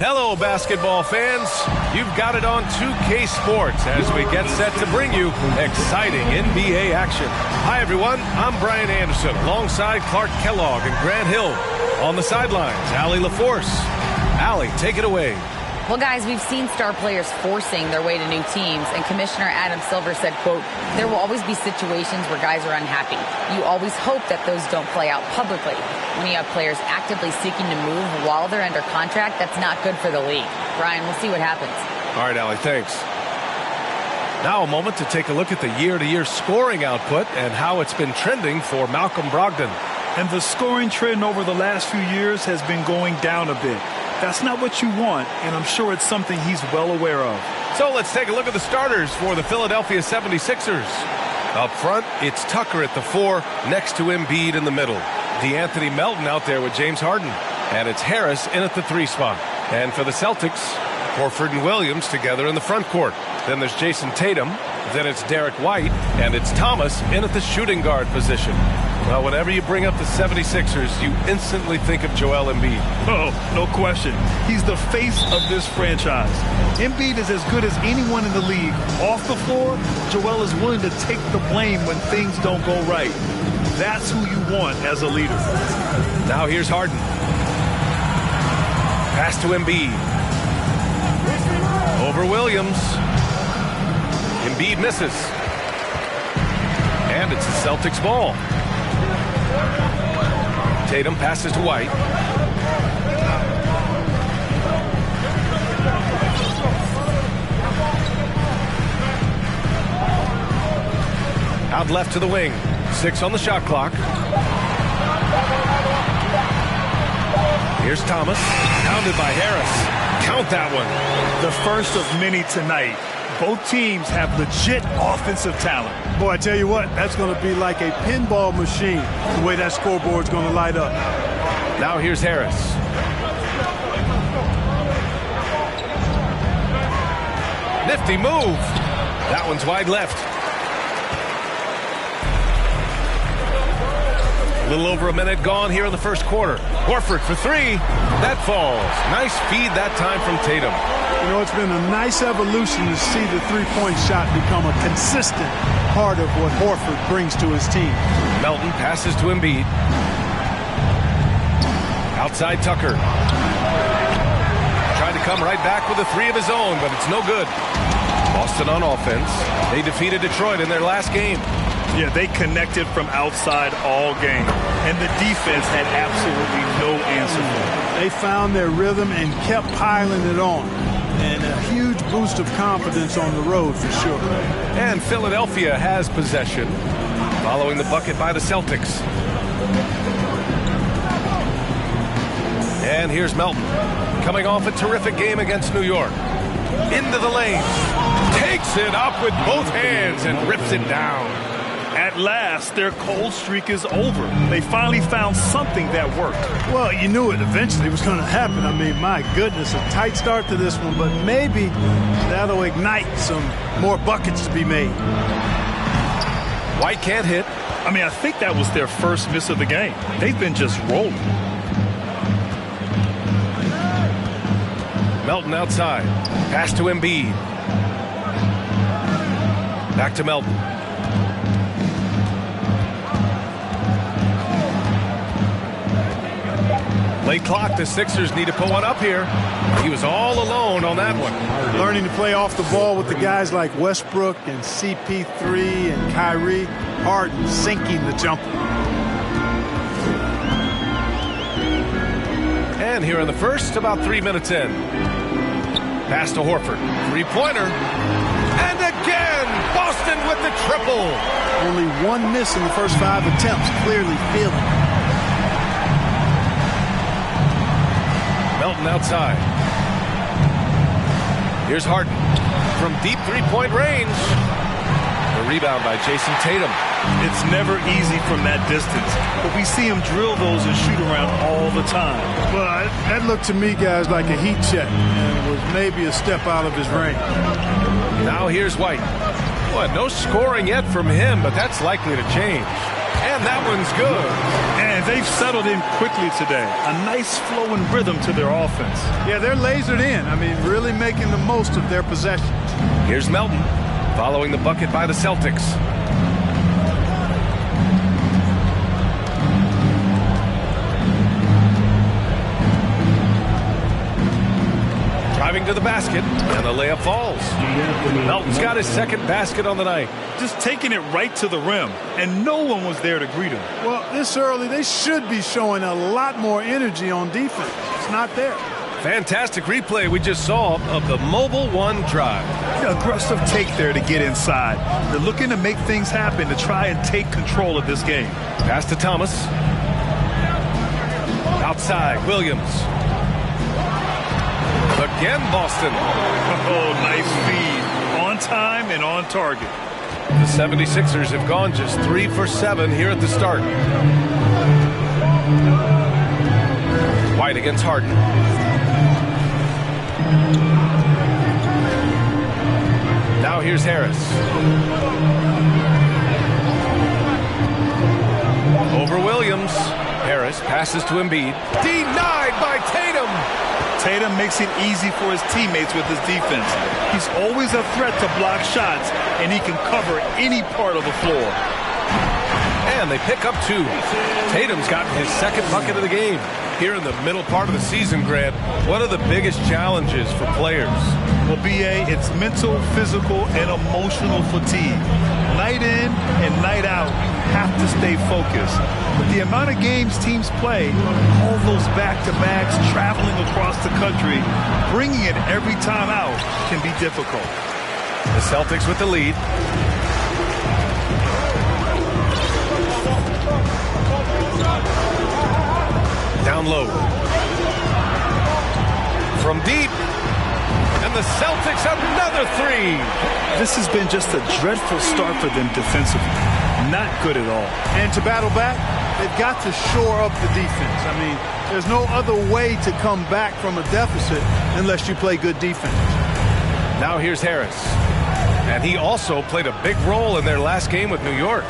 Hello, basketball fans. You've got it on 2K Sports as we get set to bring you exciting NBA action. Hi, everyone. I'm Brian Anderson alongside Clark Kellogg and Grant Hill. On the sidelines, Allie LaForce. Allie, take it away. Well, guys, we've seen star players forcing their way to new teams, and Commissioner Adam Silver said, quote, there will always be situations where guys are unhappy. You always hope that those don't play out publicly. When you have players actively seeking to move while they're under contract, that's not good for the league. Brian, we'll see what happens. All right, Allie, thanks. Now a moment to take a look at the year-to-year scoring output and how it's been trending for Malcolm Brogdon. And the scoring trend over the last few years has been going down a bit. That's not what you want, and I'm sure it's something he's well aware of. So let's take a look at the starters for the Philadelphia 76ers. Up front, it's Tucker at the 4, next to Embiid in the middle. DeAnthony Melton out there with James Harden. And it's Harris in at the 3 spot. And for the Celtics, Horford and Williams together in the front court. Then there's Jason Tatum. Then it's Derek White. And it's Thomas in at the shooting guard position. Well, whenever you bring up the 76ers, you instantly think of Joel Embiid. Oh, no question. He's the face of this franchise. Embiid is as good as anyone in the league. Off the floor, Joel is willing to take the blame when things don't go right. That's who you want as a leader. Now here's Harden. Pass to Embiid. Over Williams. Embiid misses. And it's the Celtics ball. Tatum passes to White. Out left to the wing. 6 on the shot clock. Here's Thomas. Pounded by Harris. Count that one. The first of many tonight. Both teams have legit offensive talent. Boy, I tell you what, that's going to be like a pinball machine, the way that scoreboard's going to light up. Now here's Harris. Nifty move. That one's wide left. A little over a minute gone here in the first quarter. Horford for 3. That falls. Nice feed that time from Tatum. You know, it's been a nice evolution to see the three-point shot become a consistent part of what Horford brings to his team. Melton passes to Embiid. Outside Tucker. Tried to come right back with a 3 of his own, but it's no good. Boston on offense. They defeated Detroit in their last game. Yeah, they connected from outside all game, and the defense had absolutely no answer for it. They found their rhythm and kept piling it on. And a huge boost of confidence on the road for sure. And Philadelphia has possession following the bucket by the Celtics. And here's Melton coming off a terrific game against New York. Into the lane. Takes it up with both hands and rips it down. At last, their cold streak is over. They finally found something that worked. Well, you knew it eventually was going to happen. I mean, my goodness, a tight start to this one, but maybe that'll ignite some more buckets to be made. White can't hit. I mean, I think that was their first miss of the game. They've been just rolling. Melton outside. Pass to Embiid. Back to Melton. Late clock, the Sixers need to put one up here. He was all alone on that one. Learning to play off the ball with the guys like Westbrook and CP3 and Kyrie. Harden sinking the jumper. And here in the first, about 3 minutes in. Pass to Horford. 3-pointer. And again, Boston with the triple. Only 1 miss in the first 5 attempts. Clearly feeling it. Melton outside. Here's Harden from deep 3-point range. The rebound by Jason Tatum. It's never easy from that distance, but we see him drill those and shoot around all the time. Well, that looked to me, guys, like a heat check, and was maybe a step out of his range. Now here's White. Boy, no scoring yet from him, but that's likely to change. And And that one's good. And they've settled in quickly today. A nice flowing rhythm to their offense. Yeah, they're lasered in. I mean, really making the most of their possession. Here's Melton following the bucket by the Celtics. Driving to the basket, and the layup falls. Melton's got his second basket on the night. Just taking it right to the rim, and no one was there to greet him. Well, this early, they should be showing a lot more energy on defense. It's not there. Fantastic replay we just saw of the mobile one drive. Aggressive take there to get inside. They're looking to make things happen to try and take control of this game. Pass to Thomas. Outside, Williams. Again, Boston. Oh, nice feed. On time and on target. The 76ers have gone just 3 for 7 here at the start. White against Harden. Now here's Harris. Over Williams. Harris passes to Embiid. Denied by Tatum. Tatum makes it easy for his teammates with his defense. He's always a threat to block shots, and he can cover any part of the floor. And they pick up 2. Tatum's gotten his second bucket of the game. Here in the middle part of the season, Grant, what are the biggest challenges for players? Well, B.A., it's mental, physical, and emotional fatigue. Night in and night out, you have to stay focused. But the amount of games teams play, all those back-to-backs, traveling across the country, bringing it every time out can be difficult. The Celtics with the lead. Down low. From deep. And the Celtics another 3. This has been just a dreadful start for them defensively. Not good at all. And to battle back, they've got to shore up the defense. I mean, there's no other way to come back from a deficit unless you play good defense. Now here's Harris. And he also played a big role in their last game with New York.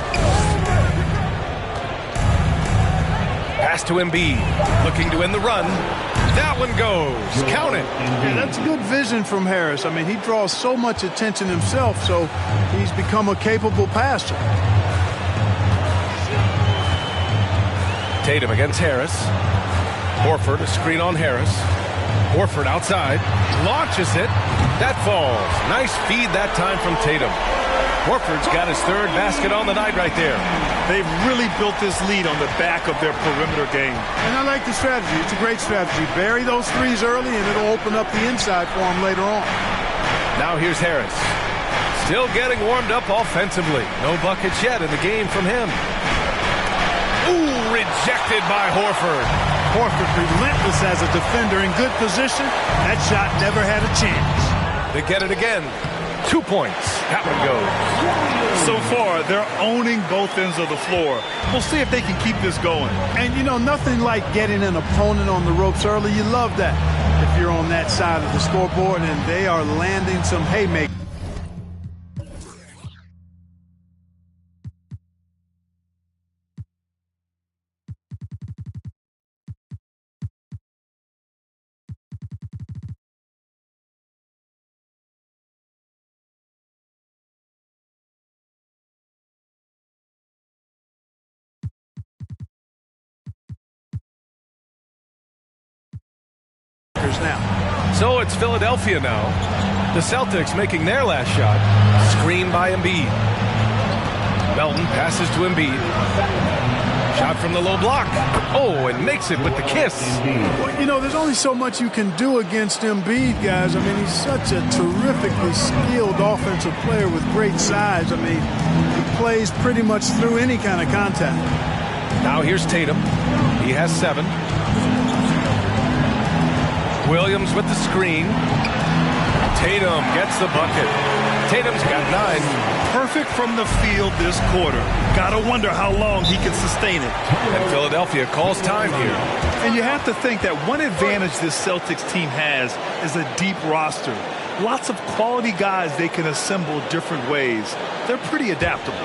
Pass to Embiid. Looking to end the run. That one goes. Count it. Yeah, that's good vision from Harris. I mean, he draws so much attention himself, so he's become a capable passer. Tatum against Harris. Horford, a screen on Harris. Horford outside. Launches it. That falls. Nice feed that time from Tatum. Horford's got his third basket on the night right there. They've really built this lead on the back of their perimeter game. And I like the strategy. It's a great strategy. Bury those threes early, and it'll open up the inside for them later on. Now here's Harris. Still getting warmed up offensively. No buckets yet in the game from him. Ooh, rejected by Horford. Horford relentless as a defender in good position. That shot never had a chance. They get it again. 2 points. That one goes. So far, they're owning both ends of the floor. We'll see if they can keep this going. And, you know, nothing like getting an opponent on the ropes early. You love that if you're on that side of the scoreboard, and they are landing some haymakers. Now. So it's Philadelphia now. The Celtics making their last shot. Screen by Embiid. Melton passes to Embiid. Shot from the low block. Oh, and makes it with the kiss. Well, you know, there's only so much you can do against Embiid, guys. I mean, he's such a terrifically skilled offensive player with great size. I mean, he plays pretty much through any kind of contact. Now here's Tatum. He has 7. Williams with the screen. Tatum gets the bucket. Tatum's got 9. Perfect from the field this quarter. Gotta wonder how long he can sustain it. And Philadelphia calls time here. And you have to think that one advantage this Celtics team has is a deep roster. Lots of quality guys they can assemble different ways. They're pretty adaptable.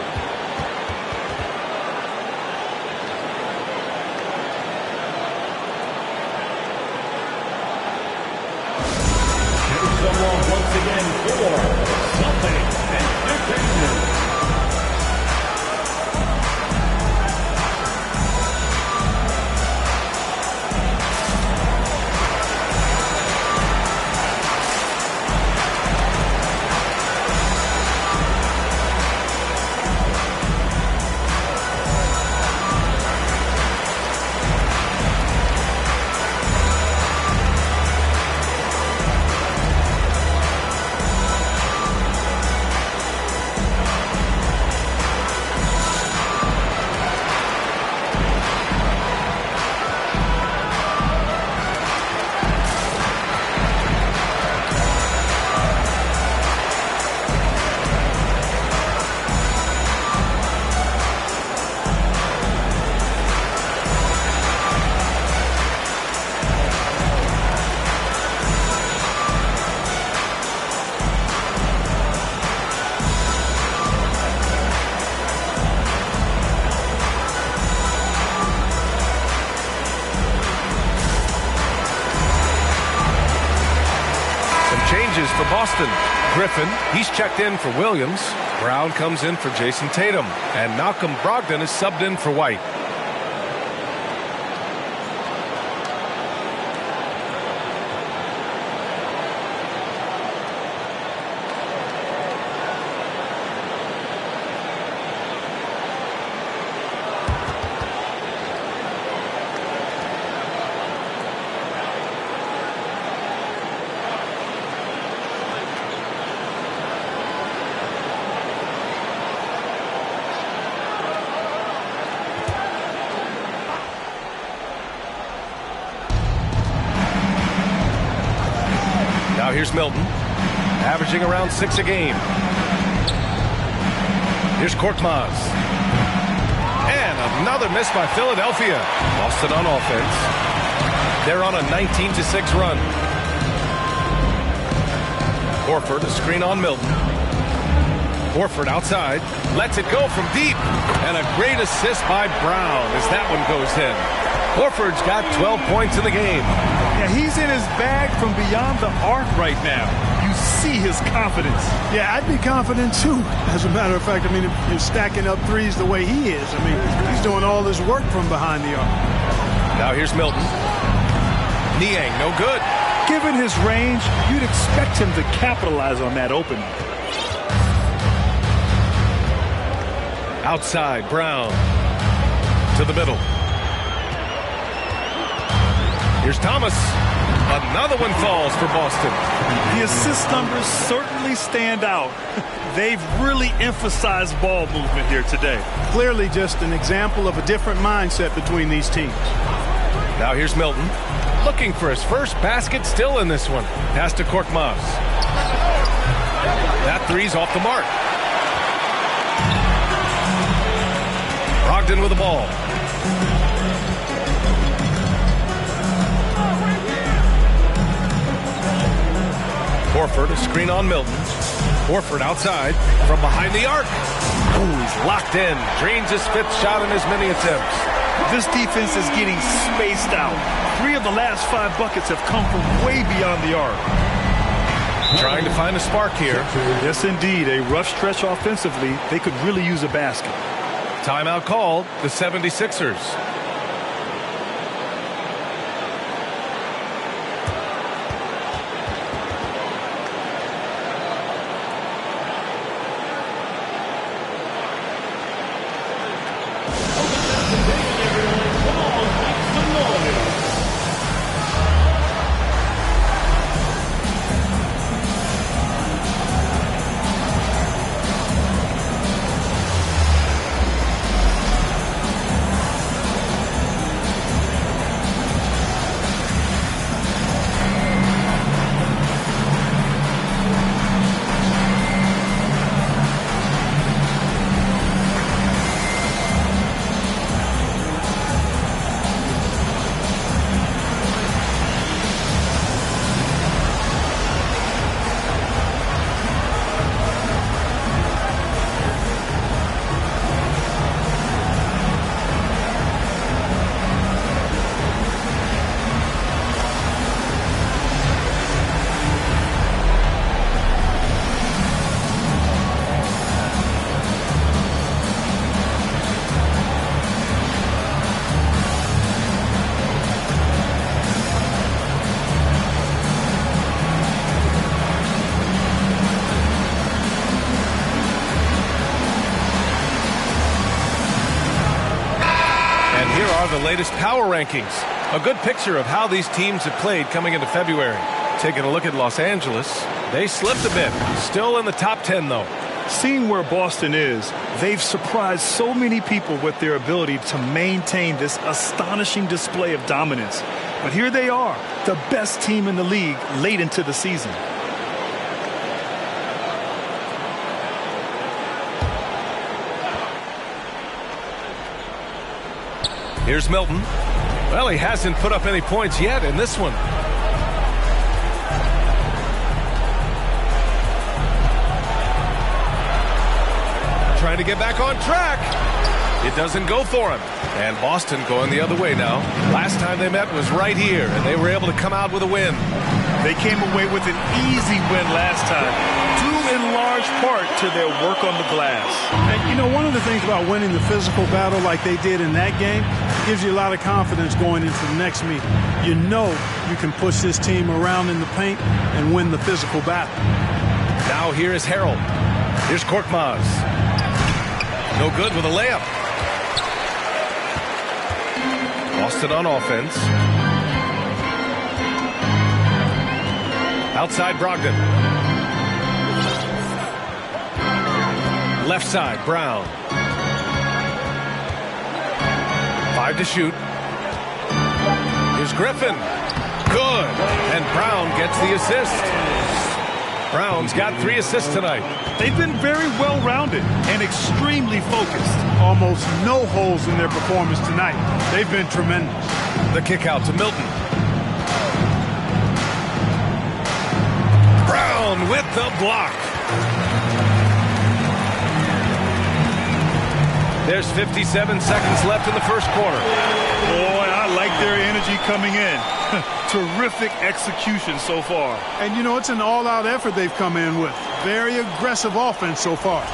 again for Celtics Entertainment. Changes for Boston. Griffin, he's checked in for Williams. Brown comes in for Jason Tatum. And Malcolm Brogdon is subbed in for White. Now here's Milton, averaging around 6 a game. Here's Korkmaz. And another miss by Philadelphia. Boston on offense. They're on a 19-6 run. Horford, a screen on Milton. Horford outside, lets it go from deep. And a great assist by Brown as that one goes in. Horford's got 12 points in the game. Yeah, he's in his bag from beyond the arc right now. You see his confidence. Yeah, I'd be confident too. As a matter of fact, I mean, if you're stacking up threes the way he is, I mean, he's doing all this work from behind the arc. Now here's Milton. Niang, no good. Given his range, you'd expect him to capitalize on that opening. Outside, Brown. To the middle. Here's Thomas. Another one falls for Boston. The assist numbers certainly stand out. They've really emphasized ball movement here today. Clearly just an example of a different mindset between these teams. Now here's Milton. Looking for his first basket, still in this one. Pass to Korkmaz. That three's off the mark. Brogdon with the ball. Horford, a screen on Milton. Horford outside from behind the arc. Oh, he's locked in. Drains his 5th shot in as many attempts. This defense is getting spaced out. 3 of the last 5 buckets have come from way beyond the arc. Trying to find a spark here. Yes, indeed. A rough stretch offensively. They could really use a basket. Timeout called. The 76ers. the latest power rankings. A good picture of how these teams have played coming into February. Taking a look at Los Angeles, they slipped a bit. Still in the top 10, though. Seeing where Boston is, they've surprised so many people with their ability to maintain this astonishing display of dominance. But here they are, the best team in the league late into the season. Here's Milton. Well, he hasn't put up any points yet in this one. Trying to get back on track. It doesn't go for him. And Boston going the other way now. Last time they met was right here, and they were able to come out with a win. They came away with an easy win last time, due in large part to their work on the glass. And, you know, one of the things about winning the physical battle like they did in that game gives you a lot of confidence going into the next meet. You know you can push this team around in the paint and win the physical battle. Now here is Harrell. Here's Korkmaz. No good with a layup. Boston on offense. Outside Brogdon. Left side, Brown. 5 to shoot. Here's Griffin. Good. And Brown gets the assist. Brown's got 3 assists tonight. They've been very well-rounded and extremely focused. Almost no holes in their performance tonight. They've been tremendous. The kick out to Milton. Brown with the block. There's 57 seconds left in the first quarter. Boy, I like their energy coming in. Terrific execution so far. And, you know, it's an all-out effort they've come in with. Very aggressive offense so far.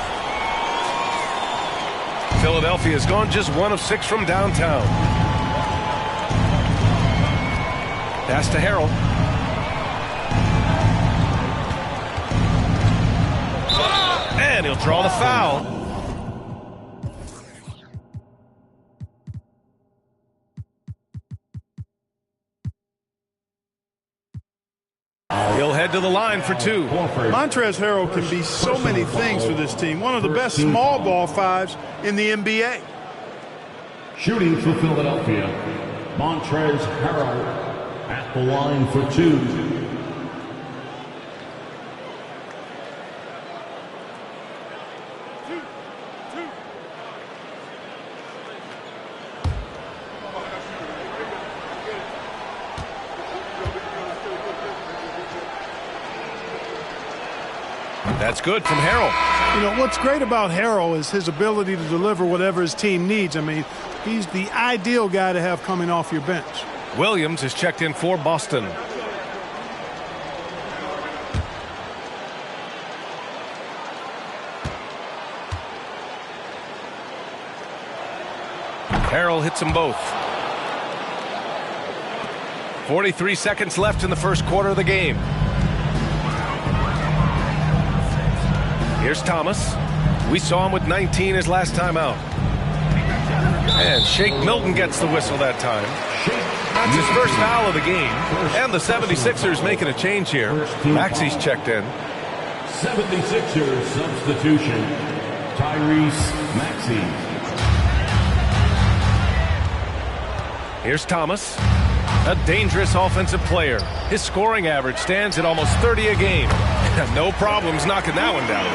Philadelphia has gone just 1 of 6 from downtown. Pass to Harrell. And he'll draw the foul. He'll head to the line for 2. Montrezl Harrell can be so many things for this team. One of the best small ball 5s in the NBA. Shooting for Philadelphia, Montrezl Harrell at the line for 2. That's good from Harrell. You know, what's great about Harrell is his ability to deliver whatever his team needs. I mean, he's the ideal guy to have coming off your bench. Williams is checked in for Boston. Harrell hits them both. 43 seconds left in the first quarter of the game. Here's Thomas. We saw him with 19 his last time out. And Shake Milton gets the whistle that time. That's his first foul of the game. And the 76ers making a change here. Maxi's checked in. 76ers substitution, Tyrese Maxey. Here's Thomas. A dangerous offensive player. His scoring average stands at almost 30 a game. No problems knocking that one down.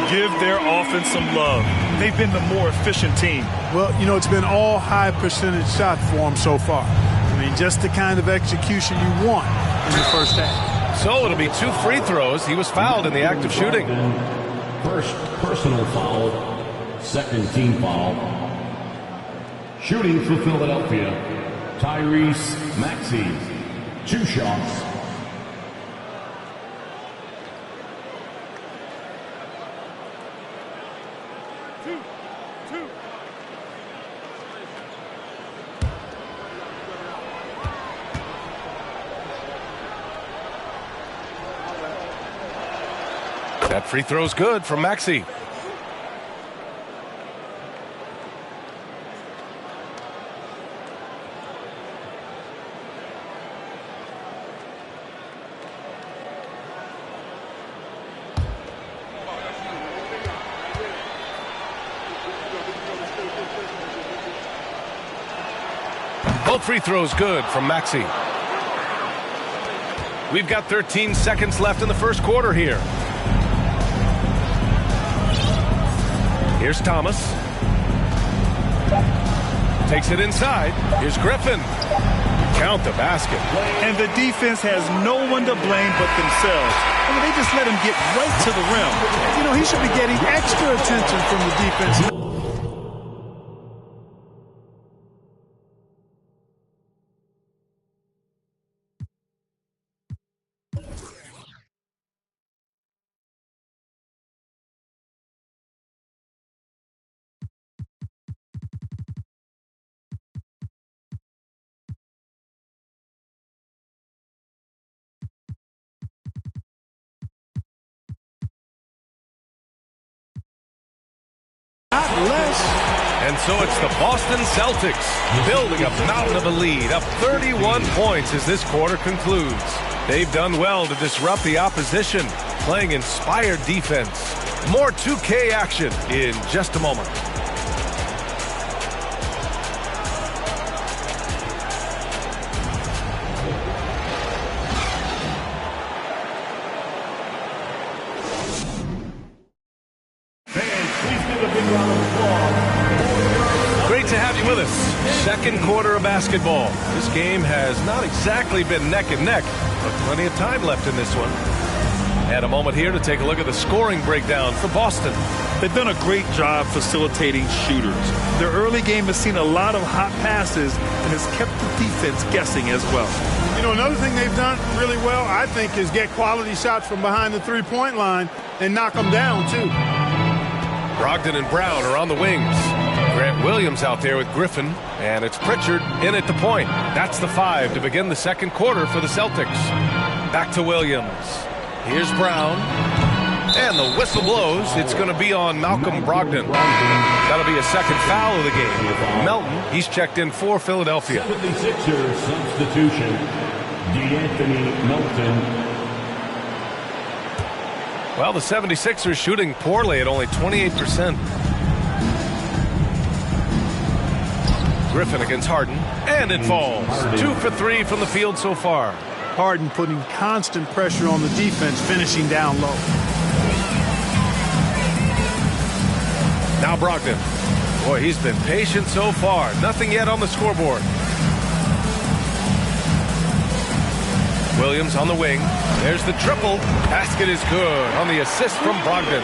Give their offense some love. They've been the more efficient team. Well, you know, it's been all high percentage shots for them so far. I mean, just the kind of execution you want in the first half. So it'll be 2 free throws. He was fouled in the act of shooting. First personal foul, second team foul. Shooting for Philadelphia, Tyrese Maxey. 2 shots. That free throw's good from Maxey. Both free throws good from Maxey. We've got 13 seconds left in the first quarter here. Here's Thomas. Takes it inside. Here's Griffin. Count the basket. And the defense has no one to blame but themselves. I mean, they just let him get right to the rim. You know, he should be getting extra attention from the defense. And so it's the Boston Celtics building a mountain of a lead, up 31 points as this quarter concludes. They've done well to disrupt the opposition, playing inspired defense. More 2K action in just a moment. Great to have you with us. Second quarter of basketball. This game has not exactly been neck and neck, but plenty of time left in this one. And a moment here to take a look at the scoring breakdown for Boston. They've done a great job facilitating shooters. Their early game has seen a lot of hot passes and has kept the defense guessing as well. You know, another thing they've done really well, I think, is get quality shots from behind the three-point line and knock them down, too. Brogdon and Brown are on the wings. Grant Williams out there with Griffin, and it's Pritchard in at the point. That's the 5 to begin the second quarter for the Celtics. Back to Williams. Here's Brown. And the whistle blows. It's going to be on Malcolm Brogdon. That'll be a second foul of the game. Melton, he's checked in for Philadelphia. 76ers substitution, DeAnthony Melton. Well, the 76ers shooting poorly at only 28%. Griffin against Harden, and it falls. 2 for 3 from the field so far. Harden putting constant pressure on the defense, finishing down low. Now Brogdon. Boy, he's been patient so far. Nothing yet on the scoreboard. Williams on the wing. There's the triple. Basket is good on the assist from Brogdon.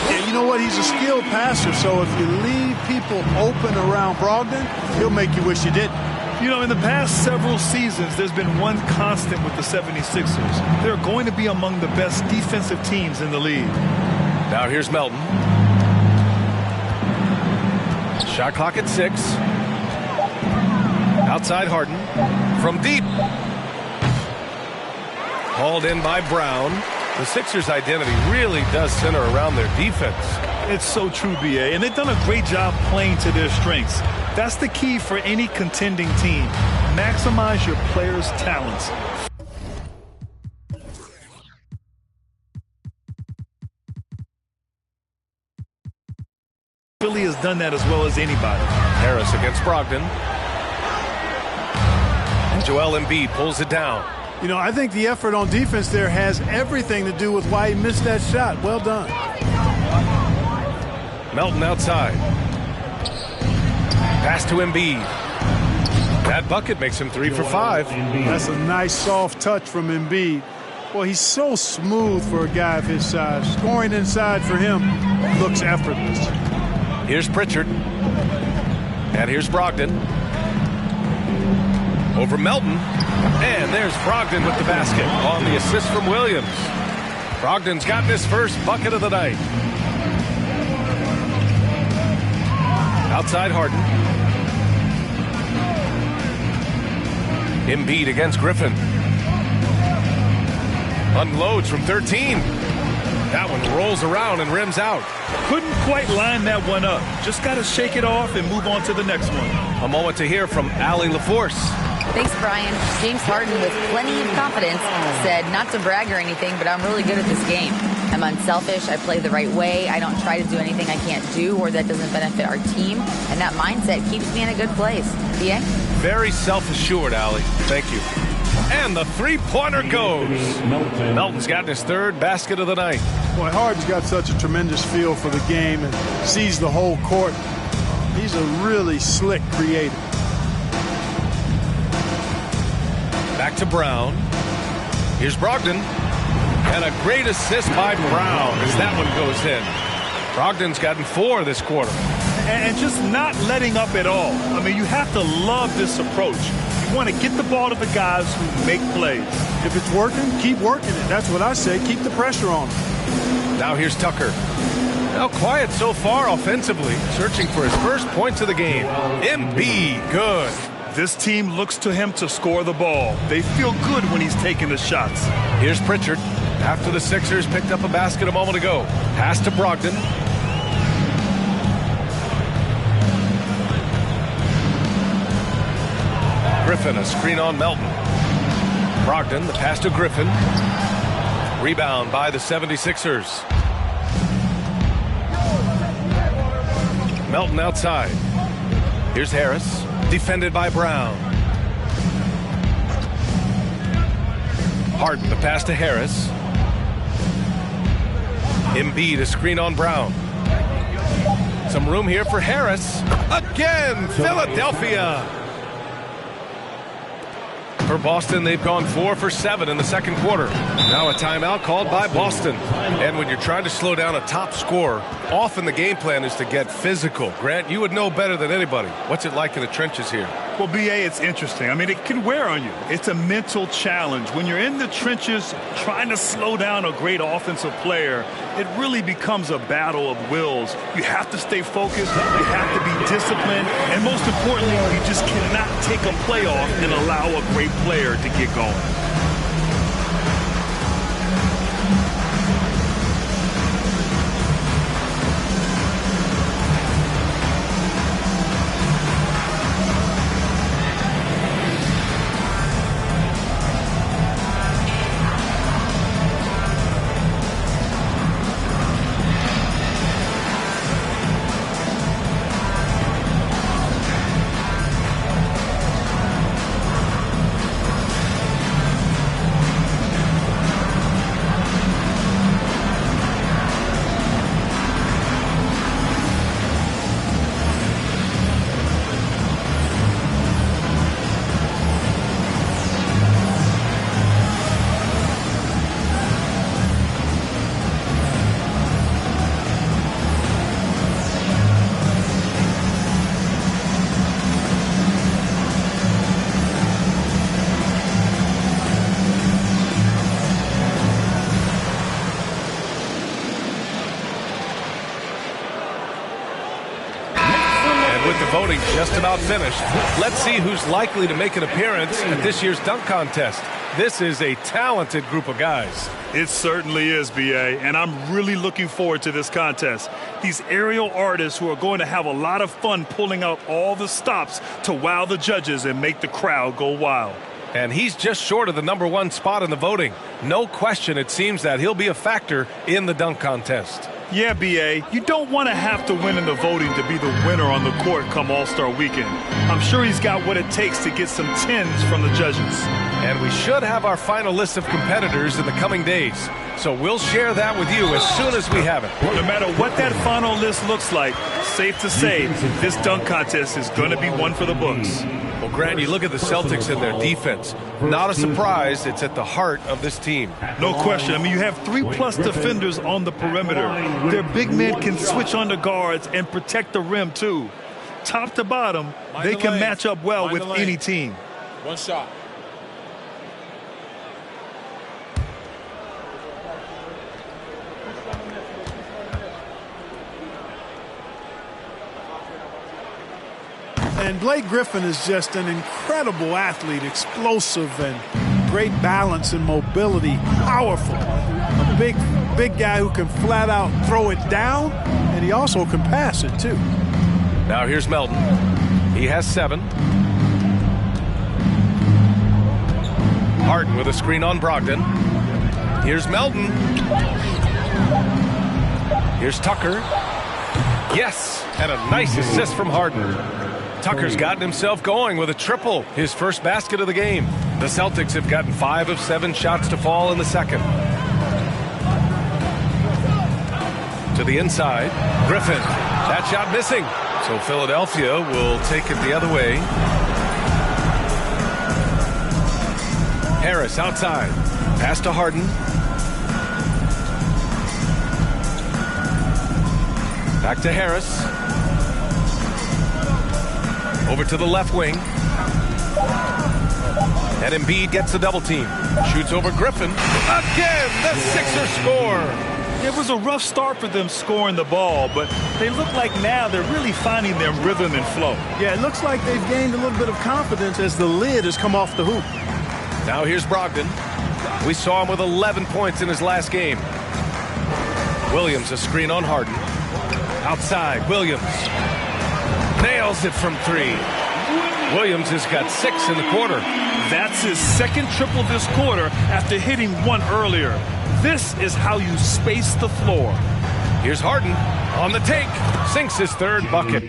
Yeah, you know what? He's a skilled passer, so if you leave people open around Brogdon, he'll make you wish you didn't. You know, in the past several seasons, there's been one constant with the 76ers. They're going to be among the best defensive teams in the league. Now here's Melton. Shot clock at 6. Outside Harden. From deep. Hauled in by Brown. The Sixers' identity really does center around their defense. It's so true, B.A., and they've done a great job playing to their strengths. That's the key for any contending team. Maximize your players' talents. Philly has done that as well as anybody. Harris against Brogdon. And Joel Embiid pulls it down. You know, I think the effort on defense there has everything to do with why he missed that shot. Well done. Melton outside. Pass to Embiid. That bucket makes him 3 for 5. That's a nice soft touch from Embiid. Well, he's so smooth for a guy of his size. Scoring inside for him looks effortless. Here's Pritchard. And here's Brogdon. Over Melton. And there's Brogdon with the basket on the assist from Williams. Brogdon's gotten his first bucket of the night. Outside Harden. Embiid against Griffin. Unloads from 13. That one rolls around and rims out. Couldn't quite line that one up. Just got to shake it off and move on to the next one. A moment to hear from Allie LaForce. Thanks, Brian. James Harden, with plenty of confidence, said not to brag or anything, but I'm really good at this game. I'm unselfish. I play the right way. I don't try to do anything I can't do or that doesn't benefit our team. And that mindset keeps me in a good place. BA? very self-assured, Allie. Thank you. And the three-pointer goes. Melton's gotten his third basket of the night. Boy, Harden's got such a tremendous feel for the game and sees the whole court. He's a really slick creator. Back to Brown. Here's Brogdon. And a great assist by Brown as that one goes in. Brogdon's gotten 4 this quarter. And just not letting up at all. I mean, you have to love this approach. You want to get the ball to the guys who make plays. If it's working, keep working it. That's what I say. Keep the pressure on him. Now here's Tucker. Now quiet so far offensively, searching for his first points of the game. Embiid, good. This team looks to him to score the ball. They feel good when he's taking the shots. Here's Pritchard. After the Sixers picked up a basket a moment ago. Pass to Brogdon. Griffin, a screen on Melton. Brogdon, the pass to Griffin. Rebound by the 76ers. Melton outside. Here's Harris, defended by Brown. Harden, the pass to Harris. Embiid, a screen on Brown. Some room here for Harris. Again, Philadelphia. For Boston, they've gone 4 for 7 in the second quarter. Now a timeout called by Boston. And when you're trying to slow down a top scorer, often the game plan is to get physical. Grant, you would know better than anybody. What's it like in the trenches here? Well, B.A., it's interesting. I mean, it can wear on you. It's a mental challenge. When you're in the trenches trying to slow down a great offensive player, it really becomes a battle of wills. You have to stay focused. You have to be disciplined. And most importantly, you just cannot take a play off and allow a great player to get going. Voting just about finished. Let's see who's likely to make an appearance at this year's dunk contest. This is a talented group of guys. It certainly is, B.A., and I'm really looking forward to this contest. These aerial artists who are going to have a lot of fun pulling out all the stops to wow the judges and make the crowd go wild. And he's just short of the #1 spot in the voting. No question, it seems that he'll be a factor in the dunk contest. Yeah, B.A., you don't want to have to win in the voting to be the winner on the court come All-Star Weekend. I'm sure he's got what it takes to get some 10s from the judges. And we should have our final list of competitors in the coming days. So we'll share that with you as soon as we have it. No matter what that final list looks like, safe to say this dunk contest is going to be one for the books. Well, Grant, you look at the Celtics and their defense. Not a surprise, it's at the heart of this team. No question. I mean, you have 3+ defenders on the perimeter. Their big men can switch on the guards and protect the rim, too. Top to bottom, they can match up well with any team. One shot. And Blake Griffin is just an incredible athlete, explosive and great balance and mobility, powerful. A big guy who can flat out throw it down, and he also can pass it too. Now here's Melton. He has 7. Harden with a screen on Brogdon. Here's Melton. Here's Tucker. Yes, and a nice assist from Harden. Tucker's gotten himself going with a triple, his first basket of the game. The Celtics have gotten 5 of 7 shots to fall in the second. To the inside, Griffin. That shot missing. So Philadelphia will take it the other way. Harris outside. Pass to Harden. Back to Harris. Over to the left wing. And Embiid gets the double team. Shoots over Griffin. Again, the Sixers score. It was a rough start for them scoring the ball, but they look like now they're really finding their rhythm and flow. Yeah, it looks like they've gained a little bit of confidence as the lid has come off the hoop. Now here's Brogdon. We saw him with 11 points in his last game. Williams a screen on Harden. Outside, Williams. Nails it from 3. Williams has got 6 in the quarter. That's his second triple this quarter after hitting one earlier. This is how you space the floor. Here's Harden on the take. Sinks his third bucket.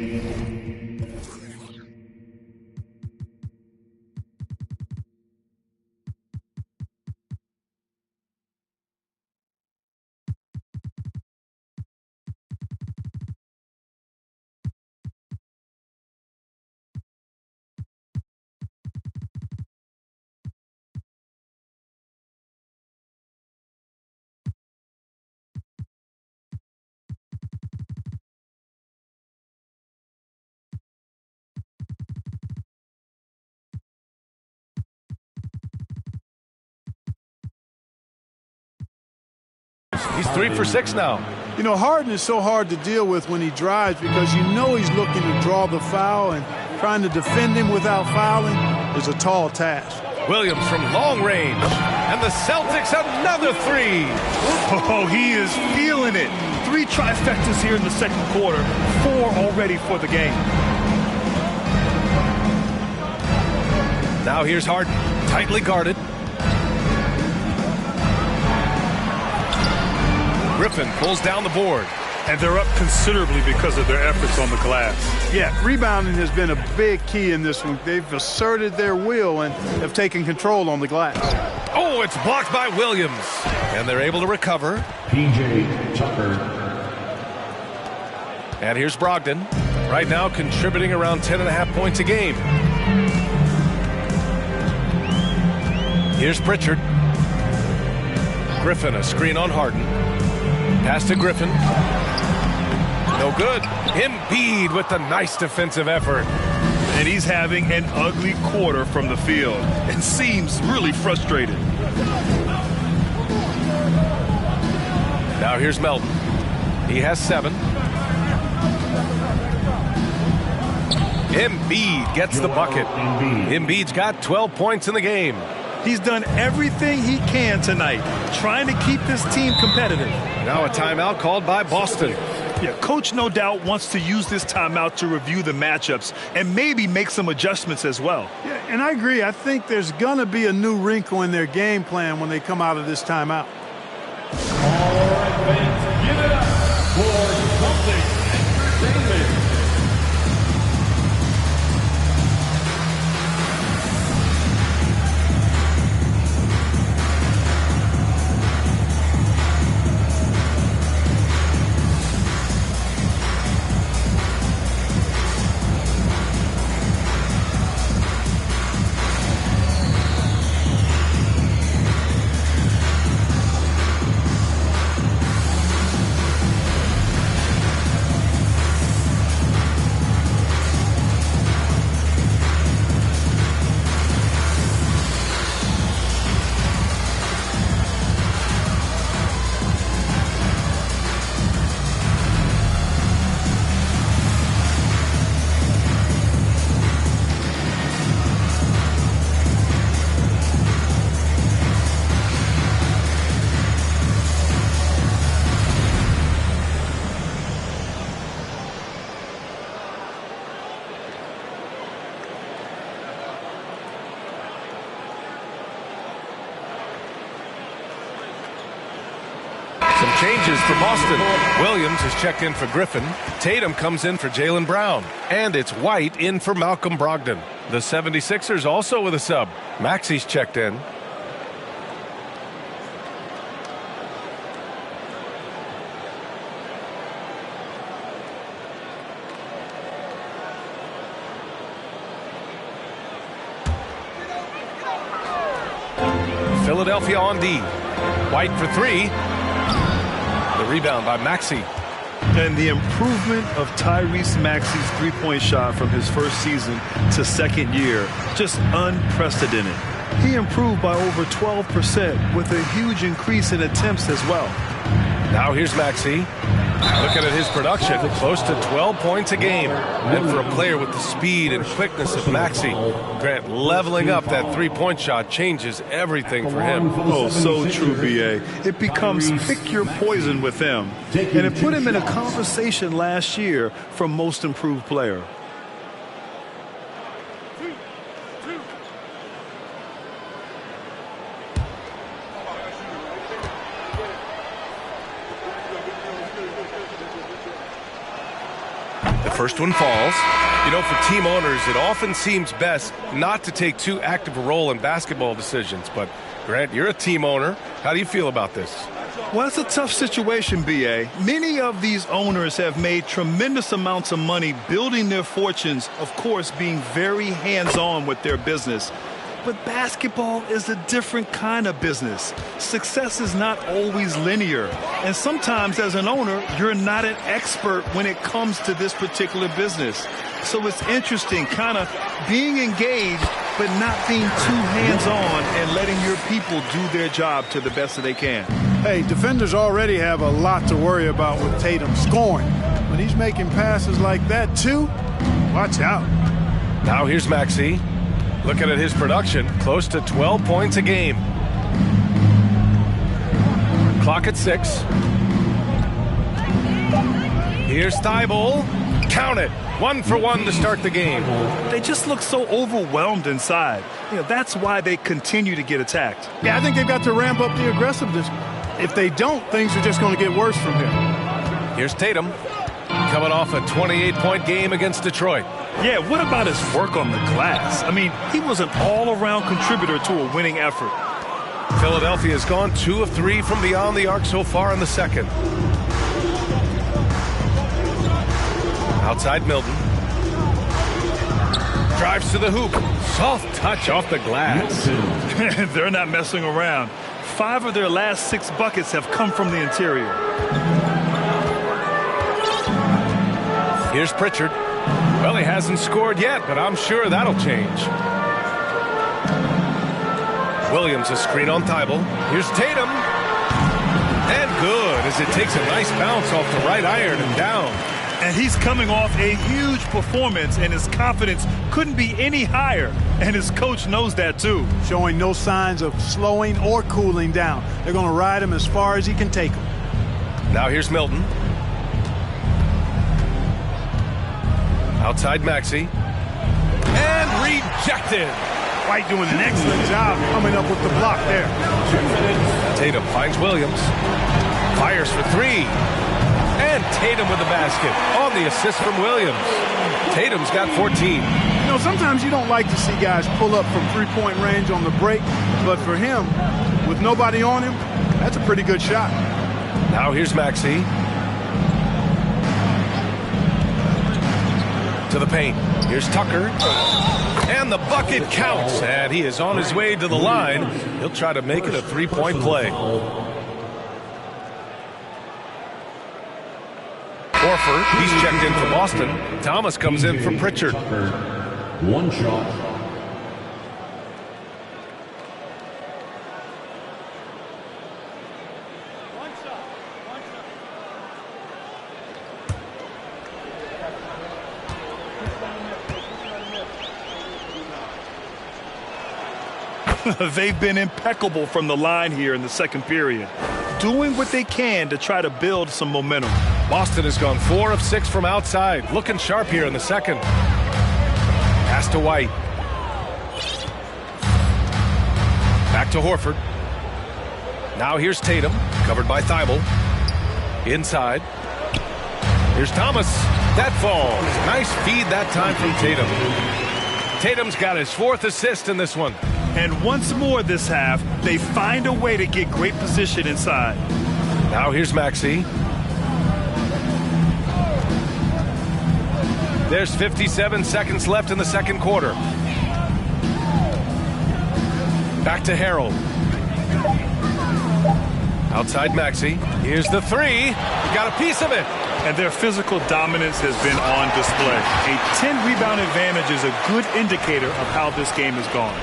He's 3 for 6 now. You know, Harden is so hard to deal with when he drives because you know he's looking to draw the foul, and trying to defend him without fouling is a tall task. Williams from long range. And the Celtics another 3. Oh, he is feeling it. 3 trifectas here in the second quarter. 4 already for the game. Now here's Harden. Tightly guarded. Griffin pulls down the board. And they're up considerably because of their efforts on the glass. Yeah, rebounding has been a big key in this one. They've asserted their will and have taken control on the glass. Oh, it's blocked by Williams. And they're able to recover. P.J. Tucker. And here's Brogdon. Right now contributing around 10.5 points a game. Here's Pritchard. Griffin a screen on Harden. Pass to Griffin. No good. Embiid with the nice defensive effort. And he's having an ugly quarter from the field and seems really frustrated. Now here's Melton. He has 7. Embiid gets the bucket. Embiid's got 12 points in the game. He's done everything he can tonight, trying to keep this team competitive. Now a timeout called by Boston. Yeah, coach no doubt wants to use this timeout to review the matchups and maybe make some adjustments as well. Yeah, and I agree. I think there's going to be a new wrinkle in their game plan when they come out of this timeout. All right, fans, give it up for Celtics Entertainment. Changes for Boston. Williams is checked in for Griffin. Tatum comes in for Jaylen Brown. And it's White in for Malcolm Brogdon. The 76ers also with a sub. Maxey's checked in. Philadelphia on D. White for three. The rebound by Maxey. And the improvement of Tyrese Maxey's three-point shot from his first season to second year, just unprecedented. He improved by over 12% with a huge increase in attempts as well. Now here's Maxey. Looking at his production, close to 12 points a game. And for a player with the speed and quickness of Maxey, Grant, leveling up that three-point shot changes everything for him. Oh, so true, B.A. It becomes pick your poison with him. And it put him in a conversation last year for most improved player. First one falls. You know, for team owners, it often seems best not to take too active a role in basketball decisions. But, Grant, you're a team owner. How do you feel about this? Well, it's a tough situation, B.A. Many of these owners have made tremendous amounts of money building their fortunes, of course, being very hands-on with their business. But basketball is a different kind of business. Success is not always linear. And sometimes as an owner, you're not an expert when it comes to this particular business. So it's interesting kind of being engaged, but not being too hands-on and letting your people do their job to the best that they can. Hey, defenders already have a lot to worry about with Tatum scoring. When he's making passes like that, too, watch out. Now here's Maxey. Looking at his production, close to 12 points a game. Clock at 6. Here's Thibault. Count it. 1 for 1 to start the game. They just look so overwhelmed inside. You know, that's why they continue to get attacked. Yeah, I think they've got to ramp up the aggressiveness. If they don't, things are just going to get worse from here. Here's Tatum. Coming off a 28-point game against Detroit. Yeah, what about his work on the glass? I mean, he was an all-around contributor to a winning effort. Philadelphia has gone 2 of 3 from beyond the arc so far in the second. Outside Milton. Drives to the hoop. Soft touch off the glass. They're not messing around. 5 of their last 6 buckets have come from the interior. Here's Pritchard. Well, he hasn't scored yet, but I'm sure that'll change. Williams a screen on Thibault. Here's Tatum. And good, as it takes a nice bounce off the right iron and down. And he's coming off a huge performance, and his confidence couldn't be any higher. And his coach knows that, too. Showing no signs of slowing or cooling down. They're going to ride him as far as he can take him. Now here's Milton. Outside Maxey. And rejected. White doing an excellent job coming up with the block there. Tatum finds Williams. Fires for 3. And Tatum with the basket on the assist from Williams. Tatum's got 14. You know, sometimes you don't like to see guys pull up from three-point range on the break, but for him, with nobody on him, that's a pretty good shot. Now here's Maxey. To the paint. Here's Tucker. And the bucket counts. And he is on his way to the line. He'll try to make it a three-point play. Horford, he's checked in for Boston. Thomas comes in for Pritchard. One shot. They've been impeccable from the line here in the second period, doing what they can to try to build some momentum. Boston has gone 4 of 6 from outside, looking sharp here in the second. Pass to White. Back to Horford. Now here's Tatum, covered by Thibault. Inside. Here's Thomas. That falls. Nice feed that time from Tatum. Tatum's got his 4th assist in this one. And once more this half, they find a way to get great position inside. Now here's Maxey. There's 57 seconds left in the second quarter. Back to Harrell. Outside Maxey. Here's the 3. He got a piece of it. And their physical dominance has been on display. A 10-rebound advantage is a good indicator of how this game has gone.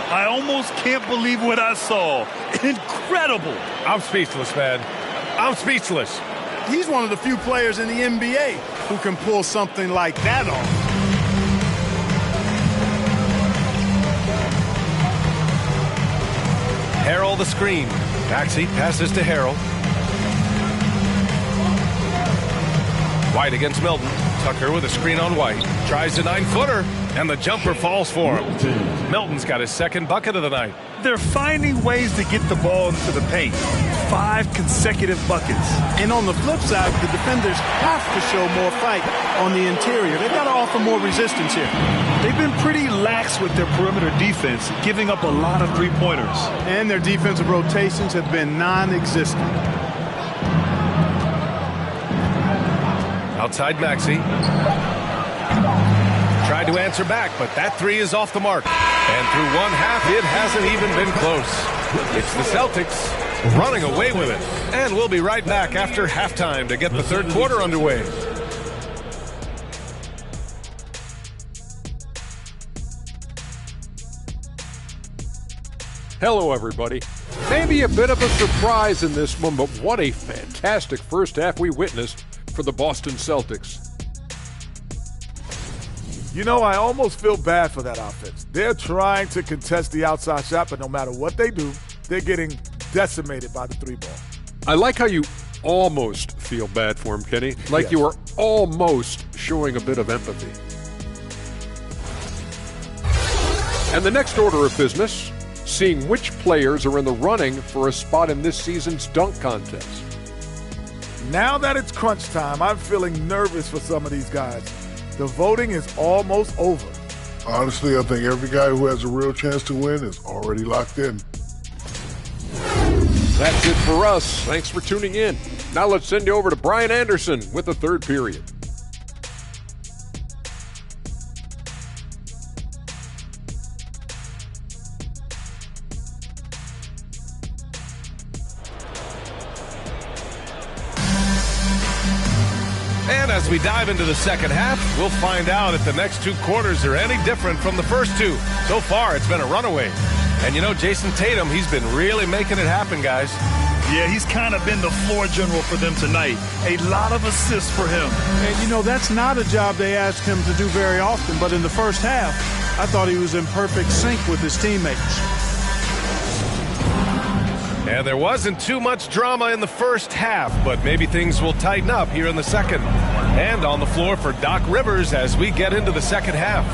I almost can't believe what I saw. Incredible. I'm speechless, man. I'm speechless. He's one of the few players in the NBA who can pull something like that off. Harrell the screen. Maxey passes to Harrell. White against Melton. Tucker with a screen on White. Tries a 9-footer, and the jumper falls for him. Melton's got his 2nd bucket of the night. They're finding ways to get the ball into the paint. 5 consecutive buckets. And on the flip side, the defenders have to show more fight on the interior. They've got to offer more resistance here. They've been pretty lax with their perimeter defense, giving up a lot of three-pointers. And their defensive rotations have been non-existent. Outside Maxey. Tried to answer back, but that 3 is off the mark. And through one half, it hasn't even been close. It's the Celtics running away with it. And we'll be right back after halftime to get the third quarter underway. Hello, everybody. Maybe a bit of a surprise in this one, but what a fantastic first half we witnessed for the Boston Celtics. You know, I almost feel bad for that offense. They're trying to contest the outside shot, but no matter what they do, they're getting decimated by the 3-ball. I like how you almost feel bad for him, Kenny. Like Yes. you are almost showing a bit of empathy. And the next order of business, seeing which players are in the running for a spot in this season's dunk contest. Now that it's crunch time, I'm feeling nervous for some of these guys. The voting is almost over. Honestly, I think every guy who has a real chance to win is already locked in. That's it for us. Thanks for tuning in. Now let's send you over to Brian Anderson with the third period. And as we dive into the second half, we'll find out if the next 2 quarters are any different from the first 2. So far, it's been a runaway. And you know, Jason Tatum, he's been really making it happen, guys. Yeah, he's kind of been the floor general for them tonight. A lot of assists for him. And, you know, that's not a job they ask him to do very often. But in the first half, I thought he was in perfect sync with his teammates. And there wasn't too much drama in the first half, but maybe things will tighten up here in the second. And on the floor for Doc Rivers as we get into the second half.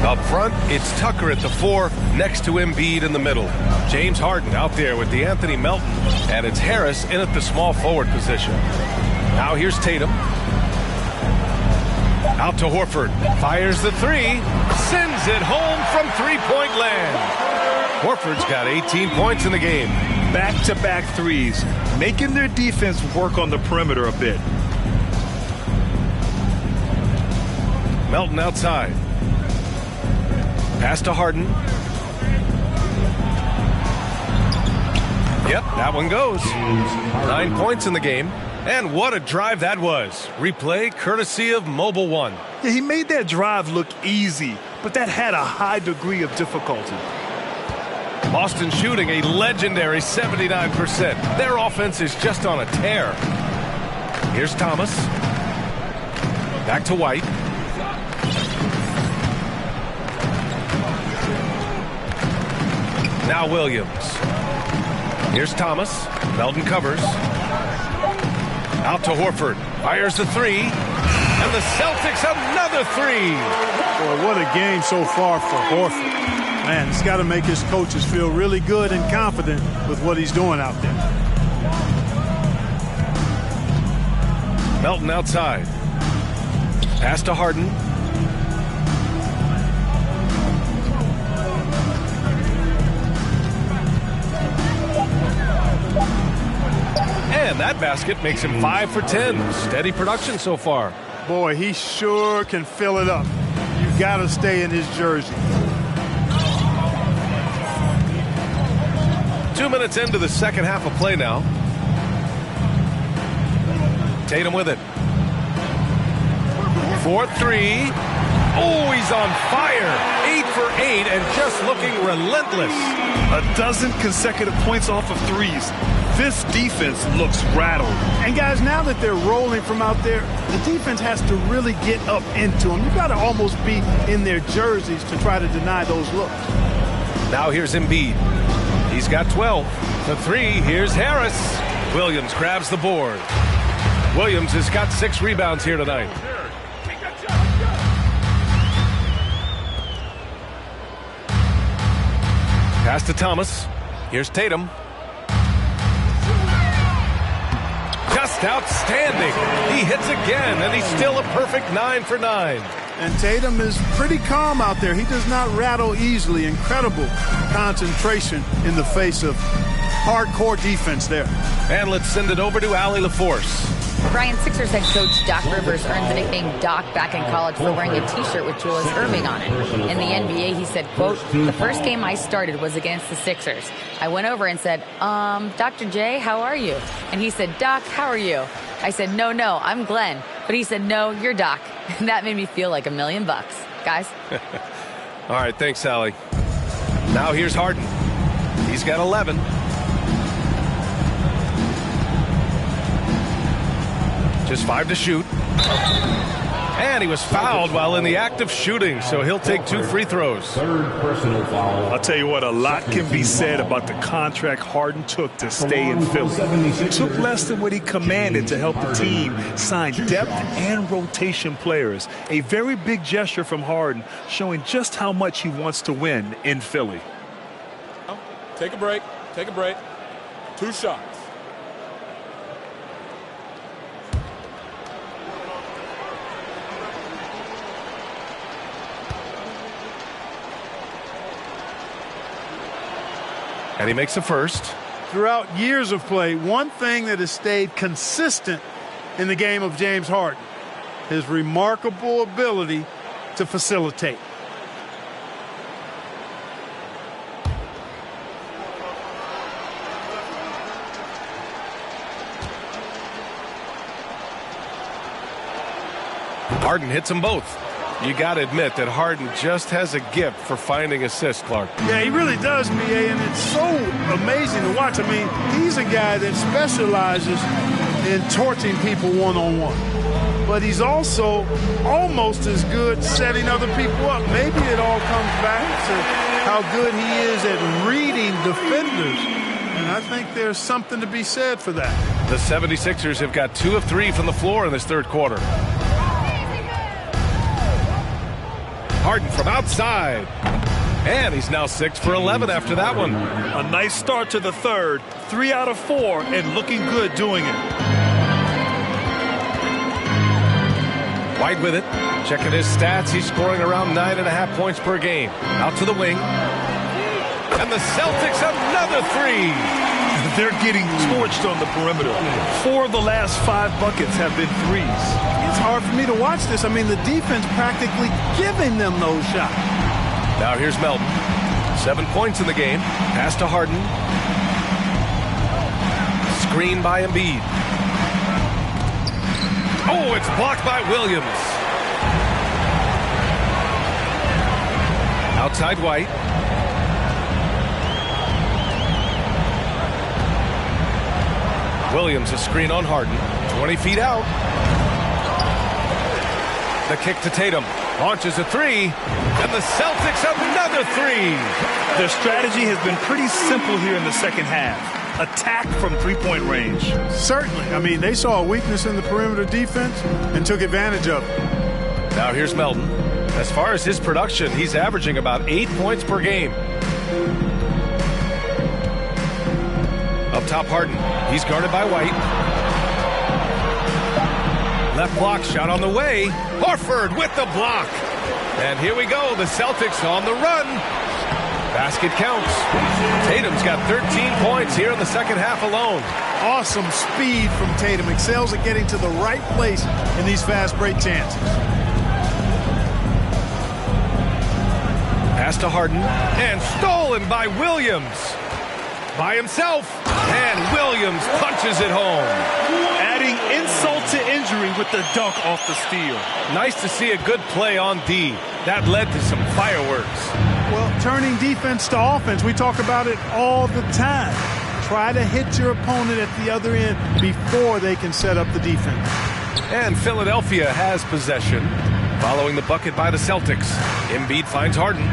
Up front, it's Tucker at the 4, next to Embiid in the middle. James Harden out there with DeAnthony Melton, and it's Harris in at the small forward position. Now here's Tatum. Out to Horford. Fires the 3. Sends it home from three-point land. Horford's got 18 points in the game. Back-to-back threes, making their defense work on the perimeter a bit. Melton outside. Pass to Harden. Yep, that one goes. 9 points in the game. And what a drive that was. Replay courtesy of Mobile One. Yeah, he made that drive look easy, but that had a high degree of difficulty. Boston shooting a legendary 79%. Their offense is just on a tear. Here's Thomas. Back to White. Now Williams. Here's Thomas. Melton covers. Out to Horford. Fires the 3. And the Celtics another 3. Boy, what a game so far for Horford. Man, he's got to make his coaches feel really good and confident with what he's doing out there. Melton outside. Pass to Harden. And that basket makes him 5 for 10. Steady production so far. Boy, he sure can fill it up. You got to stay in his jersey. 2 minutes into the second half of play now. Tatum with it. 4-3. Oh, he's on fire. 8 for 8 and just looking relentless. 12 consecutive points off of threes. This defense looks rattled. And guys, now that they're rolling from out there, the defense has to really get up into them. You've got to almost be in their jerseys to try to deny those looks. Now here's Embiid. He's got 12. The 3, here's Harris. Williams grabs the board. Williams has got 6 rebounds here tonight. Pass to Thomas. Here's Tatum. Just outstanding. He hits again, and he's still a perfect 9 for 9. And Tatum is pretty calm out there. He does not rattle easily. Incredible concentration in the face of hardcore defense there. And let's send it over to Allie LaForce. Brian, Sixers head coach Doc Rivers earned the nickname Doc back in college for wearing a T-shirt with Julius Erving on it. In the NBA, he said, quote, "The first game I started was against the Sixers. I went over and said, Dr. J, how are you?" And he said, "Doc, how are you?" I said, no, I'm Glenn." But he said, "No, you're Doc." And that made me feel like $1 million. Guys. All right, thanks, Allie. Now here's Harden. He's got 11. Just 5 to shoot. And he was fouled while in the act of shooting, so he'll take 2 free throws. Third personal foul. I'll tell you what, a lot can be said about the contract Harden took to stay in Philly. He took less than what he commanded to help the team sign depth and rotation players. A very big gesture from Harden, showing just how much he wants to win in Philly. Take a break. 2 shots. And he makes the first. Throughout years of play, one thing that has stayed consistent in the game of James Harden, his remarkable ability to facilitate. Harden hits them both. You got to admit that Harden just has a gift for finding assists, Clark. Yeah, he really does, B.A., and it's so amazing to watch. I mean, he's a guy that specializes in torching people one-on-one. But he's also almost as good setting other people up. Maybe it all comes back to how good he is at reading defenders. And I think there's something to be said for that. The 76ers have got 2 of 3 from the floor in this third quarter. Harden from outside. And he's now 6 for 11 after that one. A nice start to the third. 3 out of 4 and looking good doing it. White with it. Checking his stats. He's scoring around 9.5 points per game. Out to the wing. And the Celtics another 3. They're getting torched on the perimeter. 4 of the last 5 buckets have been threes. It's hard for me to watch this. I mean, the defense practically giving them those shots. Now here's Melton. 7 points in the game. Pass to Harden. Screen by Embiid. Oh, it's blocked by Williams. Outside White. Williams a screen on Harden. 20 feet out. The kick to Tatum. Launches a 3. And the Celtics another 3. Their strategy has been pretty simple here in the second half. Attack from three-point range. Certainly. I mean, they saw a weakness in the perimeter defense and took advantage of it. Now here's Melton. As far as his production, he's averaging about 8 points per game. Up top, Harden. He's guarded by White. Left block shot on the way. Horford with the block. And here we go. The Celtics on the run. Basket counts. Tatum's got 13 points here in the second half alone. Awesome speed from Tatum. Excels at getting to the right place in these fast break chances. Pass to Harden. And stolen by Williams. By himself. And Williams punches it home. Adding insult to injury with the dunk off the steal. Nice to see a good play on D. That led to some fireworks. Well, turning defense to offense, we talk about it all the time. Try to hit your opponent at the other end before they can set up the defense. And Philadelphia has possession. Following the bucket by the Celtics. Embiid finds Harden.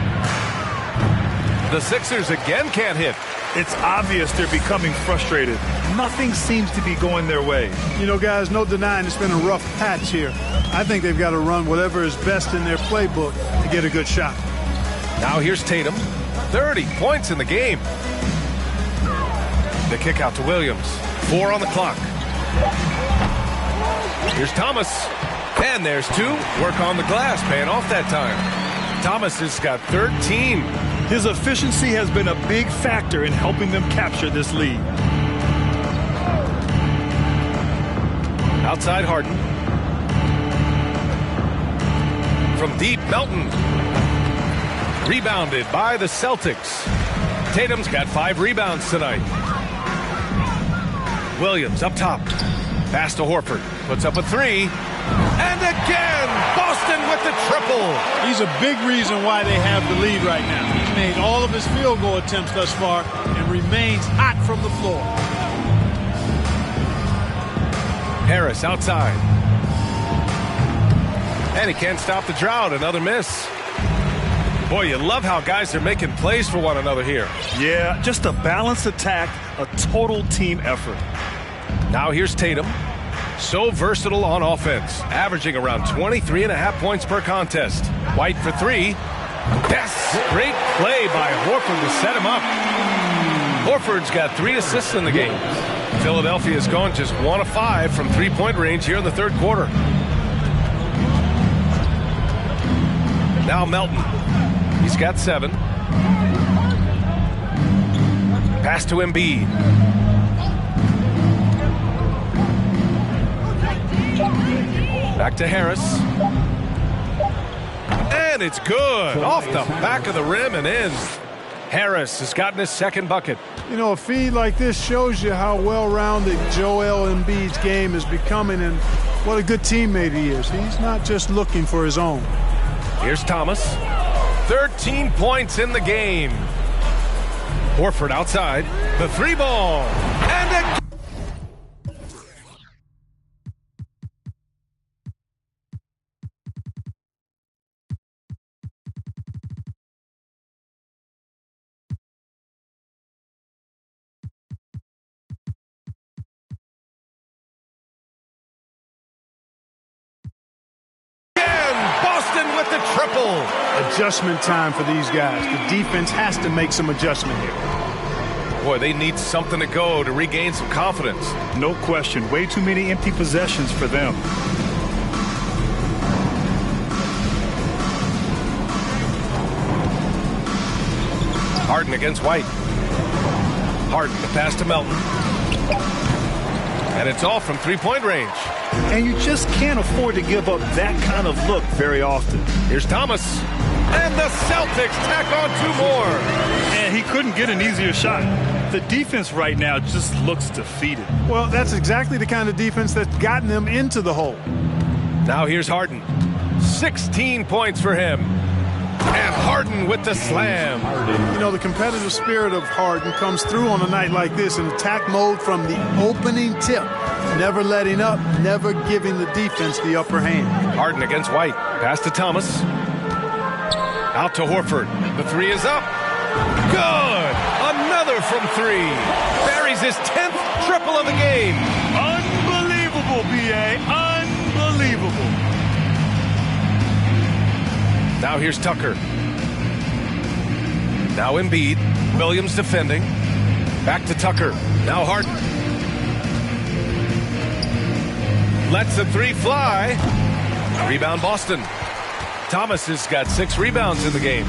The Sixers again can't hit. It's obvious they're becoming frustrated. Nothing seems to be going their way. You know, guys, no denying it's been a rough patch here. I think they've got to run whatever is best in their playbook to get a good shot. Now here's Tatum. 30 points in the game. The kick out to Williams. 4 on the clock. Here's Thomas. And there's 2. Work on the glass, paying off that time. Thomas has got 13. His efficiency has been a big factor in helping them capture this lead. Outside Harden. From deep, Melton. Rebounded by the Celtics. Tatum's got 5 rebounds tonight. Williams up top. Pass to Horford. Puts up a 3. And again, Boston with the triple. He's a big reason why they have the lead right now. He's made all of his field goal attempts thus far and remains hot from the floor. Harris outside. And he can't stop the drought. Another miss. Boy, you love how guys are making plays for one another here. Yeah, just a balanced attack, a total team effort. Now here's Tatum. So versatile on offense, averaging around 23.5 points per contest. White for 3. Yes! Great play by Horford to set him up. Horford's got 3 assists in the game. Philadelphia's gone just 1 of 5 from 3-point range here in the third quarter. Now Melton. He's got 7. Pass to Embiid. Back to Harris. And it's good. Off the back of the rim and in. Harris has gotten his second bucket. You know, a feed like this shows you how well-rounded Joel Embiid's game is becoming and what a good teammate he is. He's not just looking for his own. Here's Thomas. 13 points in the game. Horford outside. The 3-ball. And a with the triple. Adjustment time for these guys. The defense has to make some adjustment here. Boy, they need something to go to regain some confidence. No question. Way too many empty possessions for them. Harden against White. Harden, the pass to Melton. And it's all from 3-point range. And you just can't afford to give up that kind of look very often. Here's Thomas. And the Celtics tack on 2 more. And he couldn't get an easier shot. The defense right now just looks defeated. Well, that's exactly the kind of defense that's gotten them into the hole. Now here's Harden. 16 points for him. And Harden with the slam. You know, the competitive spirit of Harden comes through on a night like this in attack mode from the opening tip. Never letting up, never giving the defense the upper hand. Harden against White. Pass to Thomas. Out to Horford. The 3 is up. Good. Another from 3. Buries his 10th triple of the game. Unbelievable, B.A. Unbelievable. Now here's Tucker. Now Embiid. Williams defending. Back to Tucker. Now Harden. Lets the three fly. Rebound Boston. Thomas has got 6 rebounds in the game.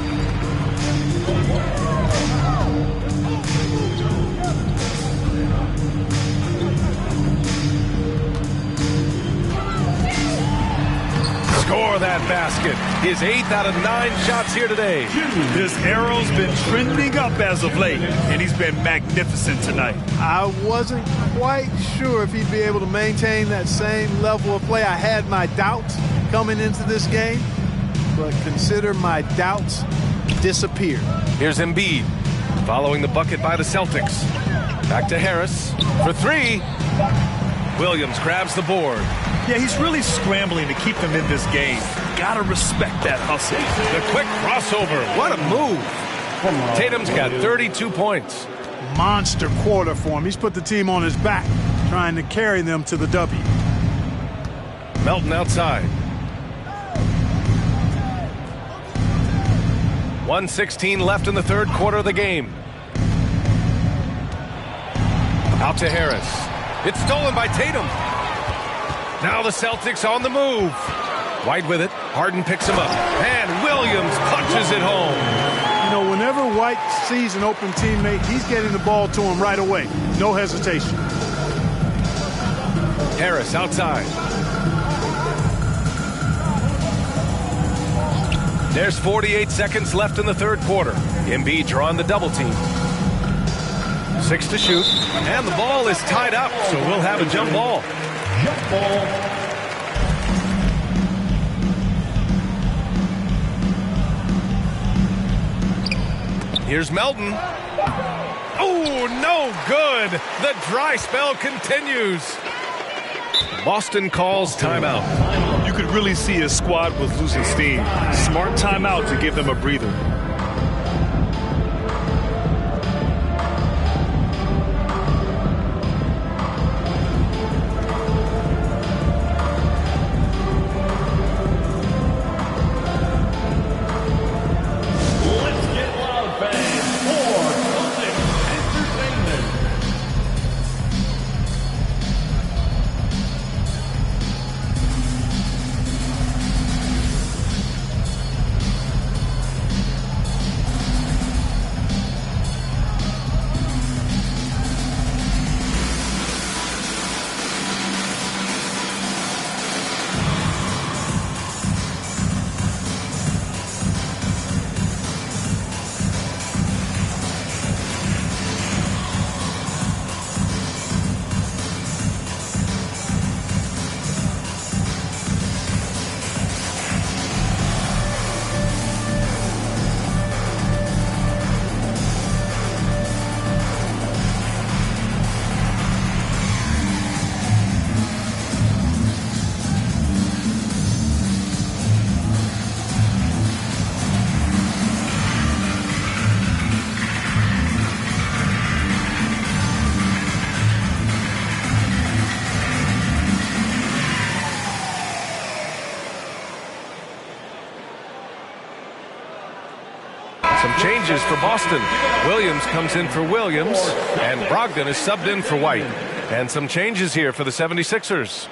Score that basket. His 8th out of 9 shots here today. This arrow's been trending up as of late, and he's been magnificent tonight. I wasn't quite sure if he'd be able to maintain that same level of play. I had my doubts coming into this game, but consider my doubts disappeared. Here's Embiid following the bucket by the Celtics. Back to Harris for 3. Williams grabs the board. Yeah, he's really scrambling to keep them in this game. Gotta respect that hustle. The quick crossover. What a move. Tatum's got 32 points. Monster quarter for him. He's put the team on his back, trying to carry them to the W. Melton outside. 1:16 left in the third quarter of the game. Out to Harris. It's stolen by Tatum. Now the Celtics on the move. White with it. Harden picks him up. And Williams punches it home. You know, whenever White sees an open teammate, he's getting the ball to him right away. No hesitation. Harris outside. There's 48 seconds left in the third quarter. Embiid drawing the double team. 6 to shoot. And the ball is tied up, so we'll have a jump ball. Jump ball. Here's Melton. Oh, no good. The dry spell continues. Boston calls timeout. You could really see his squad was losing steam. Smart timeout to give them a breather. Some changes for Boston. Williams comes in for Williams, and Brogdon is subbed in for White. And some changes here for the 76ers.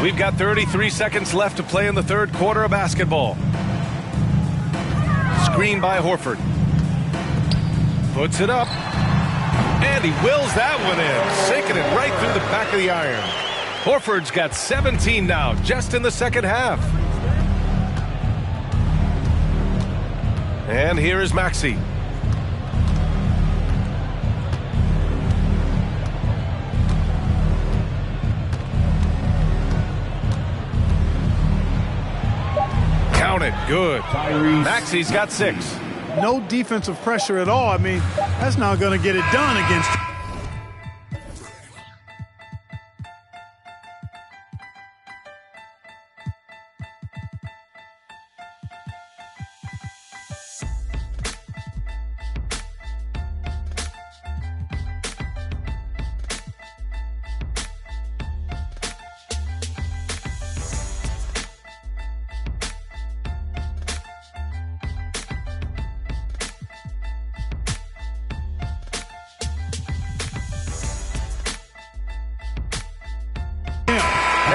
We've got 33 seconds left to play in the third quarter of basketball. Screen by Horford. Puts it up. And he wills that one in. Sinking it right through the back of the iron. Horford's got 17 now, just in the second half. And here is Maxey. Count it. Good. Maxey's got 6. No defensive pressure at all. I mean, that's not going to get it done against you.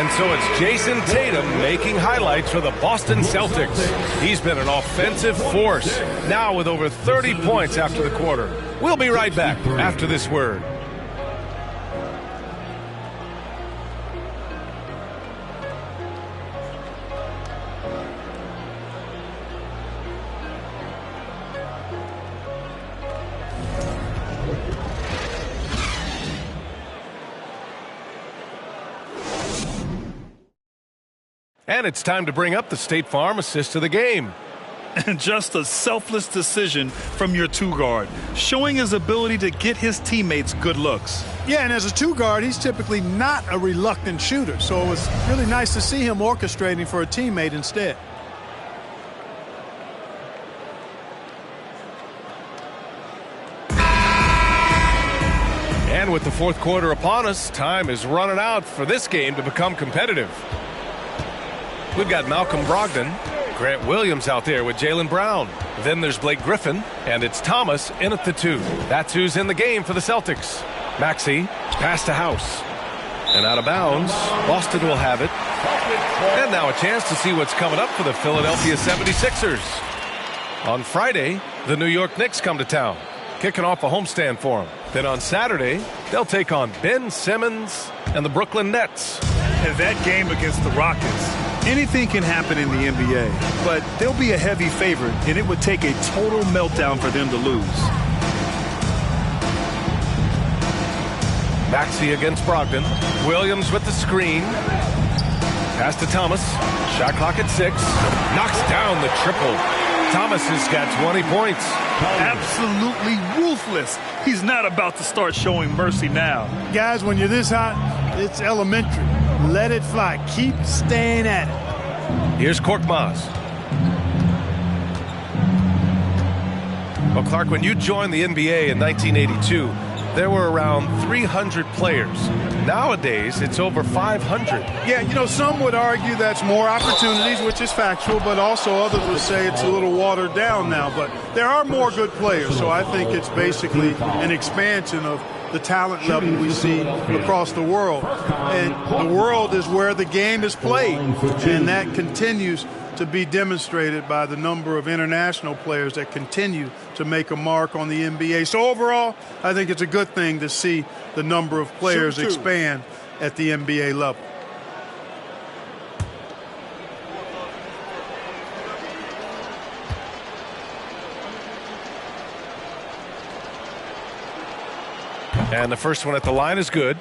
And so it's Jason Tatum making highlights for the Boston Celtics. He's been an offensive force, now with over 30 points after the quarter. We'll be right back after this word. And it's time to bring up the State Farm assist of the game. And just a selfless decision from your two-guard, showing his ability to get his teammates good looks. Yeah, and as a two-guard, he's typically not a reluctant shooter, so it was really nice to see him orchestrating for a teammate instead. And with the fourth quarter upon us, time is running out for this game to become competitive. We've got Malcolm Brogdon, Grant Williams out there with Jaylen Brown. Then there's Blake Griffin, and it's Thomas in at the 2. That's who's in the game for the Celtics. Maxey, pass to House. And out of bounds, Boston will have it. And now a chance to see what's coming up for the Philadelphia 76ers. On Friday, the New York Knicks come to town, kicking off a homestand for them. Then on Saturday, they'll take on Ben Simmons and the Brooklyn Nets. And that game against the Rockets, anything can happen in the NBA, but they'll be a heavy favorite, and it would take a total meltdown for them to lose. Maxey against Brogdon. Williams with the screen. Pass to Thomas. Shot clock at 6. Knocks down the triple. Thomas has got 20 points. Absolutely ruthless. He's not about to start showing mercy now. Guys, when you're this hot, it's elementary. Let it fly. Keep staying at it. Here's Korkmaz. Well, Clark, when you joined the NBA in 1982, there were around 300 players. Nowadays, it's over 500. Yeah, you know, some would argue that's more opportunities, which is factual, but also others would say it's a little watered down now. But there are more good players, so I think it's basically an expansion of the talent level we see across the world. And the world is where the game is played, and that continues to be demonstrated by the number of international players that continue to make a mark on the NBA. So overall, I think it's a good thing to see the number of players expand at the NBA level. And the first one at the line is good.